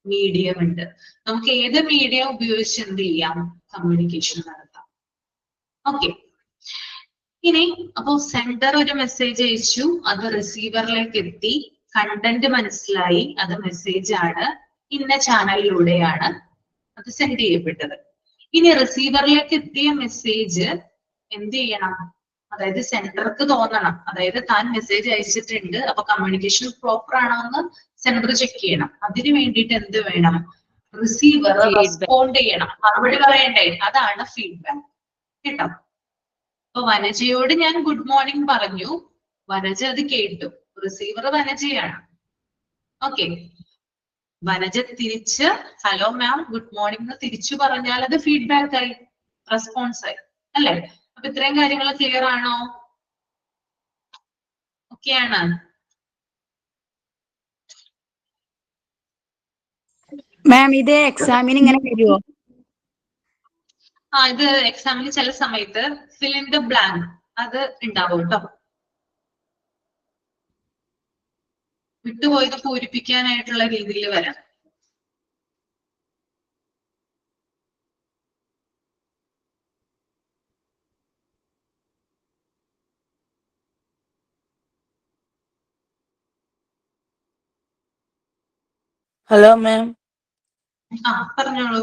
മീഡിയം ഉണ്ട്. നമുക്ക് ഏത് മീഡിയം ഉപയോഗിച്ച് എന്ത് ചെയ്യാം? കമ്മ്യൂണിക്കേഷൻ നടത്താം. ഓക്കെ, ഇനി അപ്പൊ സെൻഡർ ഒരു മെസ്സേജ് അയച്ചു, അത് റിസീവറിലേക്ക് എത്തി, കണ്ടന്റ് മനസ്സിലായി, അത് മെസ്സേജ് ആണ്, ഇന്ന ചാനലിലൂടെയാണ് അത് സെൻഡ് ചെയ്യപ്പെട്ടത്. ഇനി റിസീവറിലേക്ക് എത്തിയ മെസ്സേജ് എന്ത് ചെയ്യണം? അതായത് സെൻഡർക്ക് തോന്നണം, അതായത് താൻ മെസ്സേജ് അയച്ചിട്ടുണ്ട്, അപ്പൊ കമ്മ്യൂണിക്കേഷൻ പ്രോപ്പർ ആണോ എന്ന് സെൻഡർ ചെക്ക് ചെയ്യണം. അതിന് വേണ്ടിയിട്ട് എന്ത് വേണം? റിസീവർ റെസ്പോണ്ട് ചെയ്യണം, മറുപടി പറയണ്ടേ? അതാണ് ഫീഡ്ബാക്ക്. കേട്ടോ, അപ്പൊ വനജയോട് ഞാൻ ഗുഡ് മോർണിംഗ് പറഞ്ഞു, വനജ അത് കേട്ടു, റിസീവർ വനജയാണ്. ഓക്കെ, വനജ തിരിച്ച് ഹലോ മാം ഗുഡ് മോർണിംഗ് എന്ന് തിരിച്ചു പറഞ്ഞാൽ അത് ഫീഡ്ബാക്ക് ആയി, റെസ്പോൺസ് ആയി അല്ലെ? അപ്പൊ ഇത്രയും കാര്യങ്ങൾ ക്ലിയർ ആണോ? ഓക്കെ ആണ്? മാം ഇത് എക്സാമിന് ഇങ്ങനെ വരുമോ? ഇത് എക്സാമിന് ചില സമയത്ത് ഫിൽ ഇൻ ദ ബ്ലാങ്ക് അത് ഉണ്ടാവും കേട്ടോ. വിട്ടുപോയത് പൂരിപ്പിക്കാനായിട്ടുള്ള രീതിയിൽ വരാം. Hello ma'am. പറഞ്ഞോളൂ.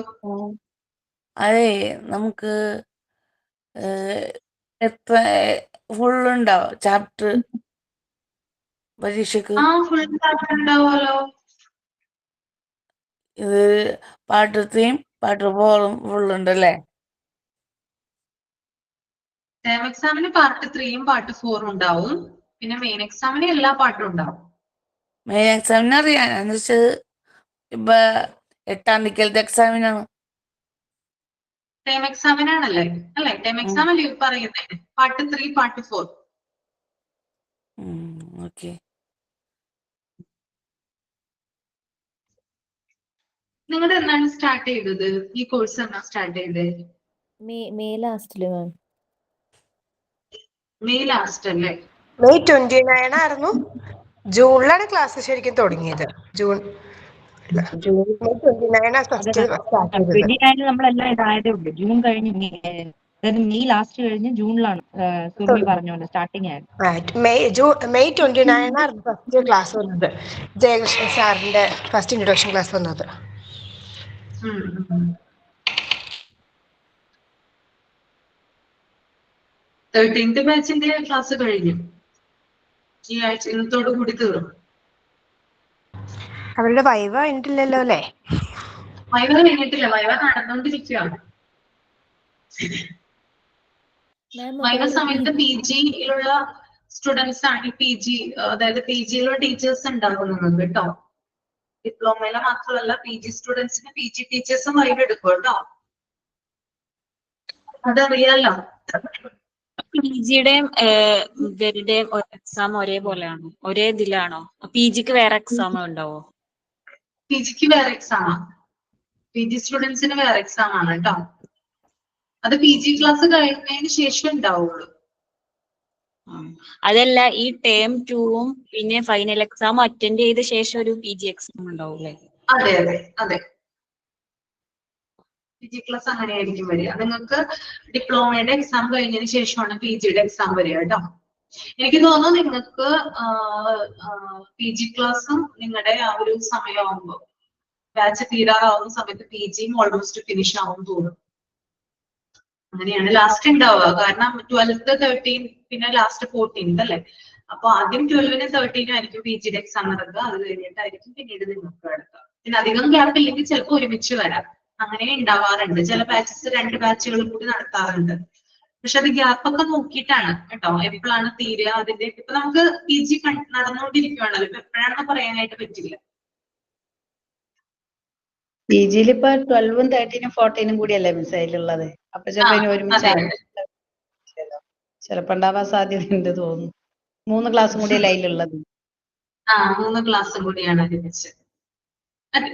അതെ, നമുക്ക് എത്ര ഫുള്ളുണ്ടോ ചാപ്റ്റർ? പരീക്ഷക്ക്? ഫുൾ ക്ലാസ് ഉണ്ടാവുമല്ലോ. ഇത് പാർട്ട് 3 പാർട്ട് 4 ഫുൾ ഉണ്ടല്ലേ? ടേം എക്സാമിന് പാർട്ട് 3 പാർട്ട് 4 ഉണ്ടാവും. പിന്നെ മെയിൻ എക്സാമിന് എല്ലാ പാർട്ടും ഉണ്ടാവും. മെയിൻ എക്സാമിന് അറിയാം, എന്ന് വെച്ചത് ഇപ്പൊ 8ാം തീയതിക്കലത്തെ എക്സാമിനാണ്. ടേം എക്സാമിനാണല്ലേ? അല്ലേ? ടേം എക്സാം അല്ലേ പറയുന്നത്? Part 3 part 4. ഓക്കെ. നിങ്ങളുടെ എന്നാണ് സ്റ്റാർട്ട് ചെയ്തത്? ഈ കോഴ്സ് എന്നാ സ്റ്റാർട്ട് ചെയ്തത്? മെയ് ലാസ്റ്റില് മാം. മെയ് ലാസ്റ്റ് അല്ലേ? മെയ് 29 ആയിരുന്നു. ജൂണിലാണ് ക്ലാസ് ശരിക്കും തുടങ്ങിയത്. മെയ് 29 ഫസ്റ്റ് സ്റ്റാർട്ട് ചെയ്തത്. 29 നമ്മളെല്ലാം ഇതായതേ ഉള്ളൂ. ജൂൺ കഴിഞ്ഞ് മെയ് ലാസ്റ്റ് കഴിഞ്ഞ് ജൂണിലാണ് സുർമി പറഞ്ഞ പോലെ സ്റ്റാർട്ടിങ് ആയത്. മെയ് 29 ആയിരുന്നു ഫസ്റ്റ് ക്ലാസ് വന്നത്. ജയകൃഷ്ണൻ സാറിന്റെ ഫസ്റ്റ് ഇൻട്രൊഡക്ഷൻ ക്ലാസ് വന്നത്. 13th ബാച്ചിന്റെ ക്ലാസ് കഴിഞ്ഞു. ഈ ആഴ്ച ഇന്നത്തോടു കൂടി തീർന്നു. അവരുടെ വൈവ കഴിഞ്ഞിട്ടില്ലല്ലോ അല്ലേ? വൈവ കഴിഞ്ഞിട്ടില്ല, വൈവ നടന്നുകൊണ്ടിരിക്കുകയാണ്. വൈവ സമയത്ത് PGയിലുള്ള സ്റ്റുഡൻസ് ആണ്. PG അതായത് PGയിലുള്ള ടീച്ചേഴ്സ് ഉണ്ടാവും നിങ്ങൾക്ക് കേട്ടോ. ഡിപ്ലോമയിലെ മാത്രമല്ല, PG സ്റ്റുഡൻസിന് PG ടീച്ചേഴ്സും വൈവ എടുക്കും കേട്ടോ. അതറിയാലോ. PGയുടെയും ഇവരുടെയും എക്സാം ഒരേപോലെയാണോ? ഒരേ ഇതിലാണോ? PGക്ക് വേറെ എക്സാം ഉണ്ടാവോ? PGക്ക് വേറെ എക്സാമാ. PG സ്റ്റുഡൻസിന് വേറെ എക്സാം ആണ് കേട്ടോ. അത് PG ക്ലാസ് കഴിഞ്ഞതിന് ശേഷം ഉണ്ടാവുള്ളൂ. അതല്ല, ഈ ടേം 2ഉം പിന്നെ ഫൈനൽ എക്സാം അറ്റൻഡ് ചെയ്ത ശേഷം ഒരു PG എക്സാം ഉണ്ടാവൂലേ? അതെ അതെ അതെ. PG ക്ലാസ് അങ്ങനെയായിരിക്കും വരിക. നിങ്ങൾക്ക് ഡിപ്ലോമയുടെ എക്സാം കഴിഞ്ഞതിന് ശേഷമാണ് PGയുടെ എക്സാം വരിക കേട്ടോ. എനിക്ക് തോന്നുന്നു നിങ്ങൾക്ക് PG ക്ലാസ്സും നിങ്ങളുടെ ആ ഒരു സമയമാകുമ്പോൾ ബാച്ച് തീരാറാവുന്ന സമയത്ത് PGയും ഓൾമോസ്റ്റ് ഫിനിഷ് ആവും തോന്നുന്നു. അങ്ങനെയാണ് ലാസ്റ്റ് ഉണ്ടാവുക. കാരണം 12th 13 പിന്നെ ലാസ്റ്റ് 14th അല്ലേ? അപ്പൊ ആദ്യം 12നും 13നും ആയിരിക്കും PGയുടെ എക്സാം നടക്കുക. അത് കഴിഞ്ഞിട്ടായിരിക്കും പിന്നീട് നിങ്ങൾക്ക് എടുക്കുക. പിന്നെ അധികം ഗ്യാപ്പ് ഇല്ലെങ്കിൽ ചിലപ്പോൾ ഒരുമിച്ച് വരാം. അങ്ങനെ ഉണ്ടാവാറുണ്ട്. ചില ബാച്ചസ് 2 ബാച്ചുകളും കൂടി നടത്താറുണ്ട്. പക്ഷെ അത് ഗ്യാപ്പ് ഒക്കെ നോക്കിയിട്ടാണ് കേട്ടോ. എപ്പോഴാണ് തീരുക അതിന്റെ. ഇപ്പൊ നമുക്ക് PG നടന്നുകൊണ്ടിരിക്കുകയാണല്ലോ. ഇപ്പൊ എപ്പോഴാണെന്ന് പറയാനായിട്ട് പറ്റില്ല. PGയിൽ ഇപ്പൊ 12ഉം 13ഉം 14ഉം കൂടിയല്ലേ മിസ് അതിലുള്ളത്. അപ്പൊ ചിലപ്പോ ഇനി ഒരുമിച്ച് ചിലപ്പോ ഉണ്ടാവാൻ സാധ്യതയുണ്ട് തോന്നുന്നു. 3 ക്ലാസ്സും കൂടിയല്ലേ അതിലുള്ളത്. 3 ക്ലാസ്സും കൂടിയാണ് ഒരുമിച്ച്.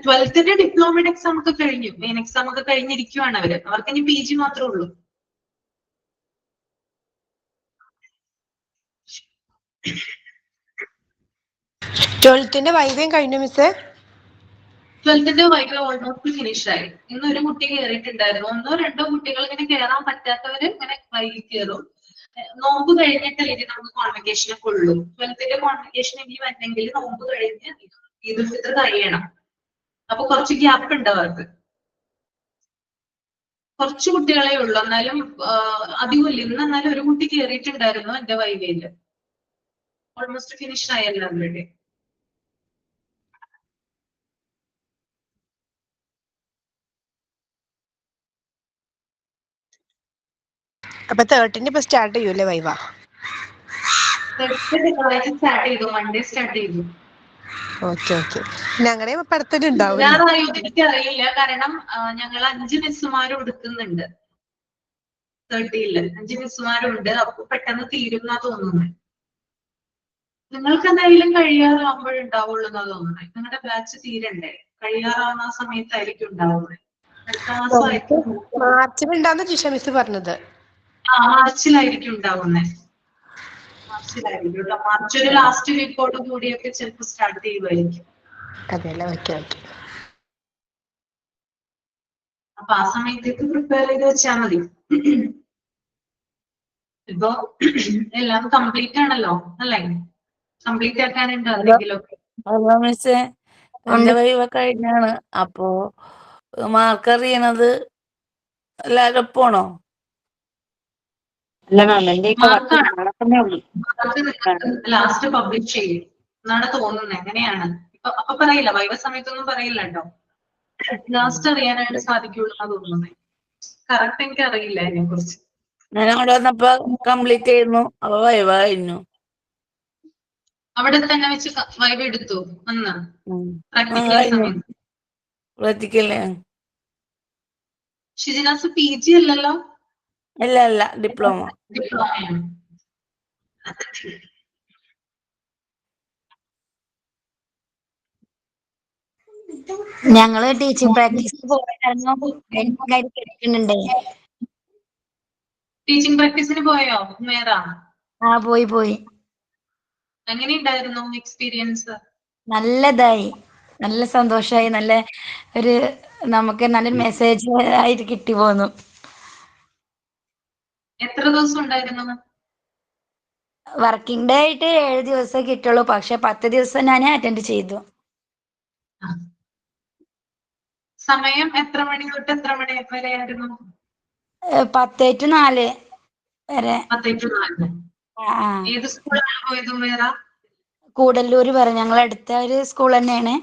12th ഡിപ്ലോമയുടെ എക്സാം ഒക്കെ കഴിഞ്ഞു. മെയിൻ എക്സാം ഒക്കെ കഴിഞ്ഞിരിക്കുവാണ് അവര്. അവർക്ക് ഇനി PG മാത്രമേ ഉള്ളൂ. ട്വൽത്തിന്റെ വൈവയും കഴിഞ്ഞു മിസ്. 12th വൈകി ഓൾമോസ്റ്റ് ഫിനിഷ് ആയി. ഇന്ന് ഒരു കുട്ടി കയറിയിട്ടുണ്ടായിരുന്നു. 1 or 2 കുട്ടികൾ ഇങ്ങനെ കയറാൻ പറ്റാത്തവര് ഇങ്ങനെ വൈകി കയറും. നോമ്പ് കഴിഞ്ഞിട്ടല്ലേ നമുക്ക് കോൺവെക്കേഷൻ ഒക്കെ ഉള്ളൂ. 12th കോൺവെക്കേഷൻ ഇനി വരണമെങ്കിൽ നോമ്പ് കഴിഞ്ഞ് ഈദുൽ ഫിത്ർ കഴിയണം. അപ്പൊ കുറച്ച് ഗ്യാപ്പ് ഉണ്ട് അവർക്ക്. കുറച്ച് കുട്ടികളെ ഉള്ളൂ. എന്നാലും അധികമില്ല. ഇന്ന് എന്നാലും ഒരു കുട്ടി കയറിയിട്ടുണ്ടായിരുന്നു എന്റെ വൈകയില്. ഓൾമോസ്റ്റ് ഫിനിഷ് ആയല്ലോ അവരുടെ. അപ്പൊ 13 ഇപ്പൊ സ്റ്റാർട്ട് ചെയ്യൂല്ലേ വൈവ? സ്റ്റാർട്ട് ചെയ്തു. മൺഡേ സ്റ്റാർട്ട് ചെയ്തു. Okay okay. ഞങ്ങളുടെ പഠിത്തം ഉണ്ടാവും. എനിക്കറിയില്ല. കാരണം ഞങ്ങൾ 5 മിസ്സുമാരും എടുക്കുന്നുണ്ട്. 30ല് 5 മിസ്സുമാരുണ്ട്. അപ്പൊ പെട്ടെന്ന് തീരുന്നാ തോന്നുന്നത്. നിങ്ങൾക്ക് എന്തായാലും കഴിയാറാവുമ്പോഴുണ്ടാവുള്ളൂ എന്നാ തോന്നുന്നത്. നിങ്ങളുടെ ബാച്ച് തീരണ്ടേ? കഴിയാറാവുന്ന ആ സമയത്തായിരിക്കും ഉണ്ടാവുന്നത്. അടുത്ത മാസമായിരിക്കും. മാർച്ചിലുണ്ടാവുന്ന ജിഷ മിസ് പറഞ്ഞത്. മാർച്ചിലായിരിക്കും ഉണ്ടാവുന്നത്. മാർച്ച് ഒരു ലാസ്റ്റ് വീക്കോട് കൂടിയൊക്കെ ചിലപ്പോൾ സ്റ്റാർട്ട് ചെയ്യുമായിരിക്കും. അതെല്ലേ? Okay okay. അപ്പൊ ആ സമയത്തേക്ക് പ്രിപ്പയർ ചെയ്ത് വെച്ചാൽ മതി. ഇപ്പൊ എല്ലാം കംപ്ലീറ്റ് ആണല്ലോ അല്ലേ? കംപ്ലീറ്റ് ആക്കാനുണ്ടോ എന്തെങ്കിലുമൊക്കെ? അല്ല മിസ്സേ, എന്റെ വൈവ കഴിഞ്ഞാണ്. അപ്പോ മാർക്ക് അറിയണത് എല്ലാവരും ഒപ്പാണോ? അല്ല മാം, എന്റെ ഇപ്പൊ നടക്കുന്നേ ഉള്ളൂ. ലാസ്റ്റ് പബ്ലിഷ് ചെയ്യും. എന്നാണ് തോന്നുന്നത്. എങ്ങനെയാണ് അപ്പൊ പറയില്ല, വൈവ സമയത്തൊന്നും പറയില്ല കേട്ടോ. ലാസ്റ്റ് അറിയാനായിട്ട് സാധിക്കുള്ളൂ എന്നാ തോന്നുന്നത്. കറക്റ്റ് എനിക്ക് അറിയില്ല അതിനെ കുറിച്ച്. ഞാൻ അവിടെ വന്നപ്പോ കംപ്ലീറ്റ് ചെയ്യുന്നു, അപ്പൊ വൈവ കഴിഞ്ഞു. അവിടെ തന്നെ വെച്ച് വൈവ എടുത്തു അന്ന് പ്രാക്ടിക്കൽ കഴിഞ്ഞു. സമയത്ത്. പ്രാക്ടിക്കല്ലേ? ഷിജിനാസ് PG അല്ലല്ലോ? അല്ല, ഡിപ്ലോമ. ഡിപ്ലോമയാണ്. ഞങ്ങള് ടീച്ചിങ് പ്രാക്ടീസിന് പോയ കാരണം കേൾക്കുന്നുണ്ടേ. ടീച്ചിങ് പ്രാക്ടീസിന് പോയോ മേറ? ആ പോയി. എങ്ങനെയുണ്ടായിരുന്നു എക്സ്പീരിയൻസ്? നല്ലതായി, നല്ല സന്തോഷായി, നല്ല ഒരു നമുക്ക് നല്ലൊരു മെസ്സേജ് ആയിട്ട് കിട്ടി പോന്നു. എത്ര ദിവസം ഉണ്ടായിരുന്നു? വർക്കിംഗ് ഡേ ആയിട്ട് 7 ദിവസം കിട്ടുള്ളൂ, പക്ഷെ 10 ദിവസം ഞാൻ അറ്റൻഡ് ചെയ്തു. സമയം എത്ര മണി തൊട്ട് എത്ര മണി വരെ ആയിരുന്നു? 10 to 4 വരെ. 10 to 4. ഏത് സ്കൂളാണ് പോയത് മേറ? കൂടല്ലൂര് പറയും, ഞങ്ങൾ അടുത്ത ഒരു സ്കൂൾ തന്നെയാണ്,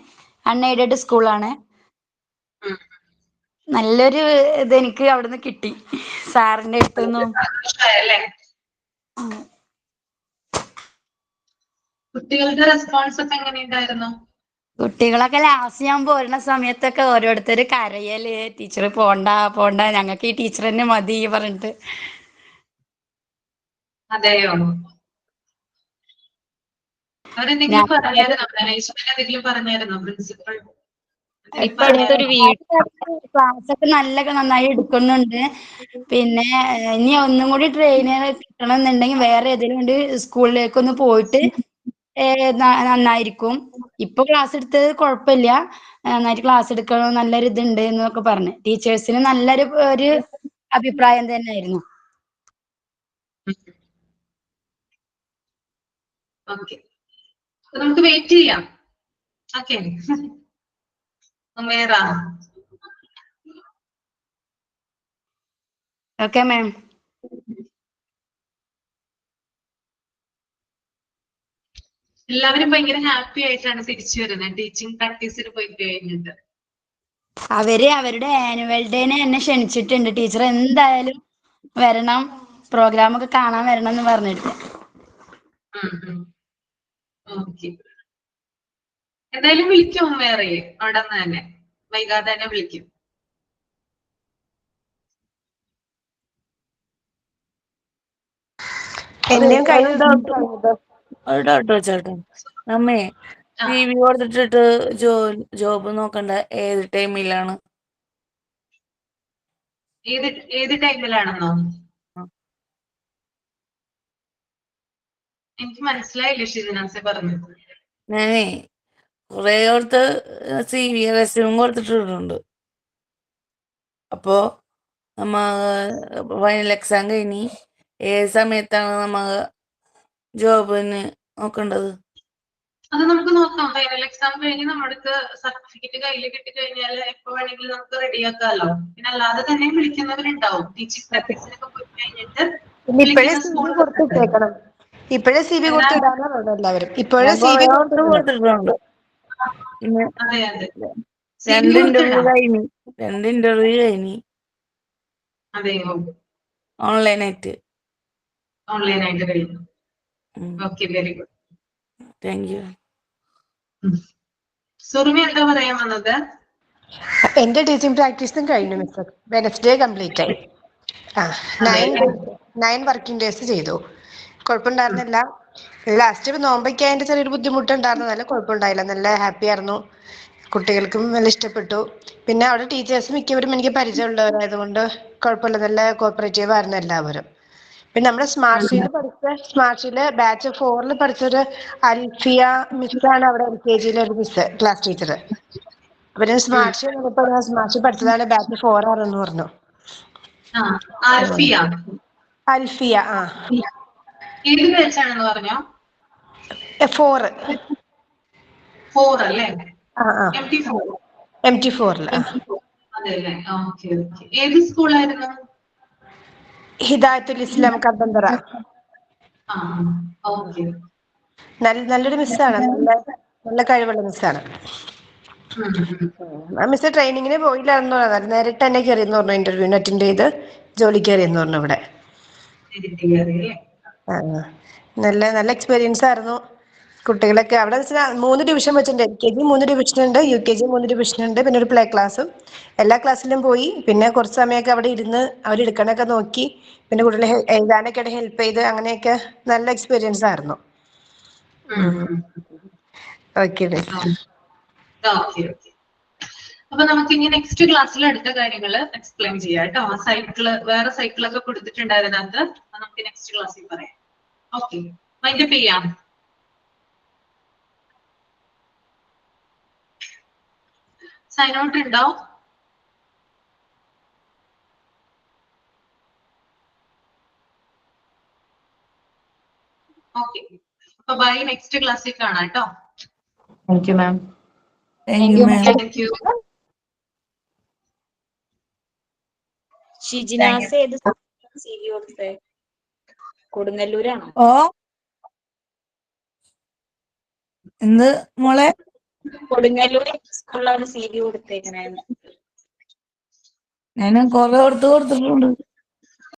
അൺഎയ്ഡഡ് സ്കൂളാണ്. നല്ലൊരു ഇത് എനിക്ക് അവിടുന്ന് കിട്ടി സാറിന്റെ അടുത്തുനിന്നും. കുട്ടികളുടെ റെസ്പോൺസ് ഒക്കെ എങ്ങനെയുണ്ടായിരുന്നു? കുട്ടികളൊക്കെ ലാസ്റ്റ് ഞാൻ പോരുന്ന സമയത്തൊക്കെ ഓരോരുത്തർ കരയല്, ടീച്ചർ പോണ്ട ഞങ്ങൾക്ക് ഈ ടീച്ചർ തന്നെ മതി പറഞ്ഞിട്ട്. അതെയോ? അവരെന്തെങ്കിലും പറഞ്ഞായിരുന്നോ? എന്തെങ്കിലും പറഞ്ഞായിരുന്നോ പ്രിൻസിപ്പൾ? ഇപ്പൊ അടുത്തൊരു ക്ലാസ് ഒക്കെ നന്നായി എടുക്കുന്നുണ്ട്. പിന്നെ ഇനി ഒന്നും കൂടി ട്രെയിനർ കിട്ടണം എന്നുണ്ടെങ്കിൽ വേറെ ഏതെങ്കിലും സ്കൂളിലേക്ക് ഒന്ന് പോയിട്ട് നന്നായിരിക്കും. ഇപ്പൊ ക്ലാസ് എടുത്തത് കുഴപ്പമില്ല, നന്നായിട്ട് ക്ലാസ് എടുക്കണം, നല്ലൊരു ഇതുണ്ട് എന്നൊക്കെ പറഞ്ഞു. ടീച്ചേഴ്സിന് ഒരു അഭിപ്രായം തന്നെയായിരുന്നു. ഓക്കെ, നമുക്ക് വെയിറ്റ് ചെയ്യാം. ഓക്കെ മേറ. Okay ma'am. എല്ലാവരും ഭയങ്കര ഹാപ്പി ആയിട്ടാണ് തിരിച്ചു വരുന്നത് ടീച്ചിങ് പ്രാക്ടീസിന് പോയി കഴിഞ്ഞിട്ട്. അവരുടെ ആനുവൽ ഡേനെ എന്നെ ക്ഷണിച്ചിട്ടുണ്ട്. ടീച്ചർ എന്തായാലും വരണം, പ്രോഗ്രാം ഒക്കെ കാണാൻ വരണം എന്ന് പറഞ്ഞിട്ട്. ഓക്കെ, എന്തായാലും വിളിക്കും വേറെ അവിടെ നിന്ന് തന്നെ, വൈകാതെ തന്നെ വിളിക്കും. ഒരു ഡൗട്ട് വെച്ചോട്ടെ നമ്മേ, CV കൊടുത്തിട്ട് ജോബ് നോക്കണ്ട ഏത് ടൈമിലാണ്? ഏത് ടൈമിലാണെന്നോ? എനിക്ക് മനസ്സിലായില്ല ഷിജിനാസെ പറഞ്ഞത്. ഞാനേ കുറെ ഓർത്ത് CV റെസ്യൂം കൊടുത്തിട്ടുണ്ട്. അപ്പോ നമ്മ ഫൈനൽ എക്സാം കഴിഞ്ഞ് ഏത് സമയത്താണ് നമ്മ ജോബിന് നോക്കേണ്ടത്? അത് നമുക്ക് നോക്കാം. ഫൈനൽ എക്സാം കഴിഞ്ഞ് നമ്മുടെ സർട്ടിഫിക്കറ്റ് കയ്യിൽ കിട്ടിക്കഴിഞ്ഞാൽ എപ്പോ വേണമെങ്കിലും നമുക്ക് റെഡിയാക്കാമല്ലോ. പിന്നെ അല്ലാതെ തന്നെ വിളിക്കുന്നവരുണ്ടാവും. ടീച്ചിങ് പ്രാക്ടീസിനൊക്കെ പോയി കഴിഞ്ഞിട്ട് ഇപ്പോഴേ CV കൊടുത്തിടാനാണ് എല്ലാവരും. ഇപ്പോഴേ ഞാൻ CV കൊടുത്തിട്ടുണ്ട്. പിന്നെ അതെ അതെ, രണ്ട് ഇന്റർവ്യൂ കഴിഞ്ഞ്. അതെയോ? ഓൺലൈനായിട്ട് കഴിഞ്ഞു. Okay, very good, thank you. Surumi എന്താ പറയാൻ വന്നത്? എന്റെ ടീച്ചിങ് പ്രാക്ടീസും കഴിഞ്ഞു മിസ്റ്റർ. വെനസ്ഡേ കംപ്ലീറ്റ് ആയി. 9 വർക്കിംഗ് ഡേയ്സ് ചെയ്തു. കുഴപ്പമുണ്ടായിരുന്നില്ല. ലാസ്റ്റ് നോമ്പൊക്കെ അതിന്റെ ചെറിയൊരു ബുദ്ധിമുട്ടുണ്ടായിരുന്നു. നല്ല കുഴപ്പമുണ്ടായില്ല, നല്ല ഹാപ്പി ആയിരുന്നു. കുട്ടികൾക്കും നല്ല ഇഷ്ടപ്പെട്ടു. പിന്നെ അവിടെ ടീച്ചേഴ്സ് മിക്കവരും എനിക്ക് പരിചയമുള്ളവരായതുകൊണ്ട് കുഴപ്പമില്ല, നല്ല കോപ്പറേറ്റീവ് ആയിരുന്നു എല്ലാവരും. പിന്നെ നമ്മുടെ സ്മാർട്ട്സില് ബാച്ച് 4 പഠിച്ചൊരു അൽഫിയ മിസ്സാണ് അവിടെ LKG ഒരു മിസ്, ക്ലാസ് ടീച്ചർ. അവര് സ്മാർട്ട്സ് പഠിച്ചതാണ് ബാച്ച് 4 ആണെന്ന് പറഞ്ഞു. അൽഫിയ ഏത് ബാച്ചാണെന്ന് പറഞ്ഞോ? 4 അല്ലേ? MT4 അതെല്ലേ? Okay okay. ഏത് സ്കൂളായിരുന്നു? ഹിദായത്തുൽ ഇസ്ലാം കബന്തറ. ഓക്കെ. നല്ലൊരു മിസ്സാണ്, നല്ല കഴിവുള്ള മിസ്സാണ്. ആ മിസ് ട്രെയിനിങ്ങിന് പോയില്ലായിരുന്നു, നേരിട്ട് തന്നെ കയറിയെന്ന് പറഞ്ഞു, ഇന്റർവ്യൂവിന് അറ്റൻഡ് ചെയ്ത് ജോലി കയറിയെന്ന് പറഞ്ഞു ഇവിടെ. നല്ല എക്സ്പീരിയൻസ് ആയിരുന്നു. കുട്ടികളൊക്കെ അവിടെ വെച്ചാൽ 3 ഡിവിഷൻ വെച്ചിട്ടുണ്ട്. LKG 3 ഡിവിഷൻ ഉണ്ട്, UKG 3 ഡിവിഷൻ ഉണ്ട്, പിന്നെ ഒരു പ്ലേ ക്ലാസ്സും. എല്ലാ ക്ലാസ്സിലും പോയി. പിന്നെ കുറച്ച് സമയമൊക്കെ അവിടെ ഇരുന്ന് അവർ എടുക്കണൊക്കെ നോക്കി, പിന്നെ കുട്ടികളെ എഴുതാനൊക്കെ ആയിട്ട് ഹെൽപ്പ് ചെയ്ത്, അങ്ങനെയൊക്കെ നല്ല എക്സ്പീരിയൻസ് ആയിരുന്നു. ഓക്കെ. അപ്പൊ നമുക്ക് ഇനി നെക്സ്റ്റ് ക്ലാസ്സിൽ അടുത്ത കാര്യങ്ങൾ എക്സ്പ്ലെയിൻ ചെയ്യാം കേട്ടോ. ആ സൈക്കിള്, വേറെ സൈക്കിളൊക്കെ കൊടുത്തിട്ടുണ്ടായിരുന്നു, അത് നമുക്ക് നെക്സ്റ്റ് ക്ലാസ്സിൽ പറയാം. ഓക്കെ, വൈൻഡപ്പ് ചെയ്യാം. സൈൻ ഔട്ട് ഉണ്ടോ? ഓക്കെ, അപ്പൊ ബൈ, നെക്സ്റ്റ് ക്ലാസ്സിൽ കാണാം കേട്ടോ. Thank you ma'am. Thank you ma'am. Thank you. ഷിജിനാസ് ഏത് CV കൊടുത്തേ? കൊടുങ്ങല്ലൂരാണോ? ഓ എന്ത് മോളെ? കൊടുങ്ങല്ലൂർ സ്കൂളിലാണ് CV കൊടുത്തേക്കണേന്ന്. ഞാൻ കൊറേ കൊടുത്തിട്ടുണ്ട്.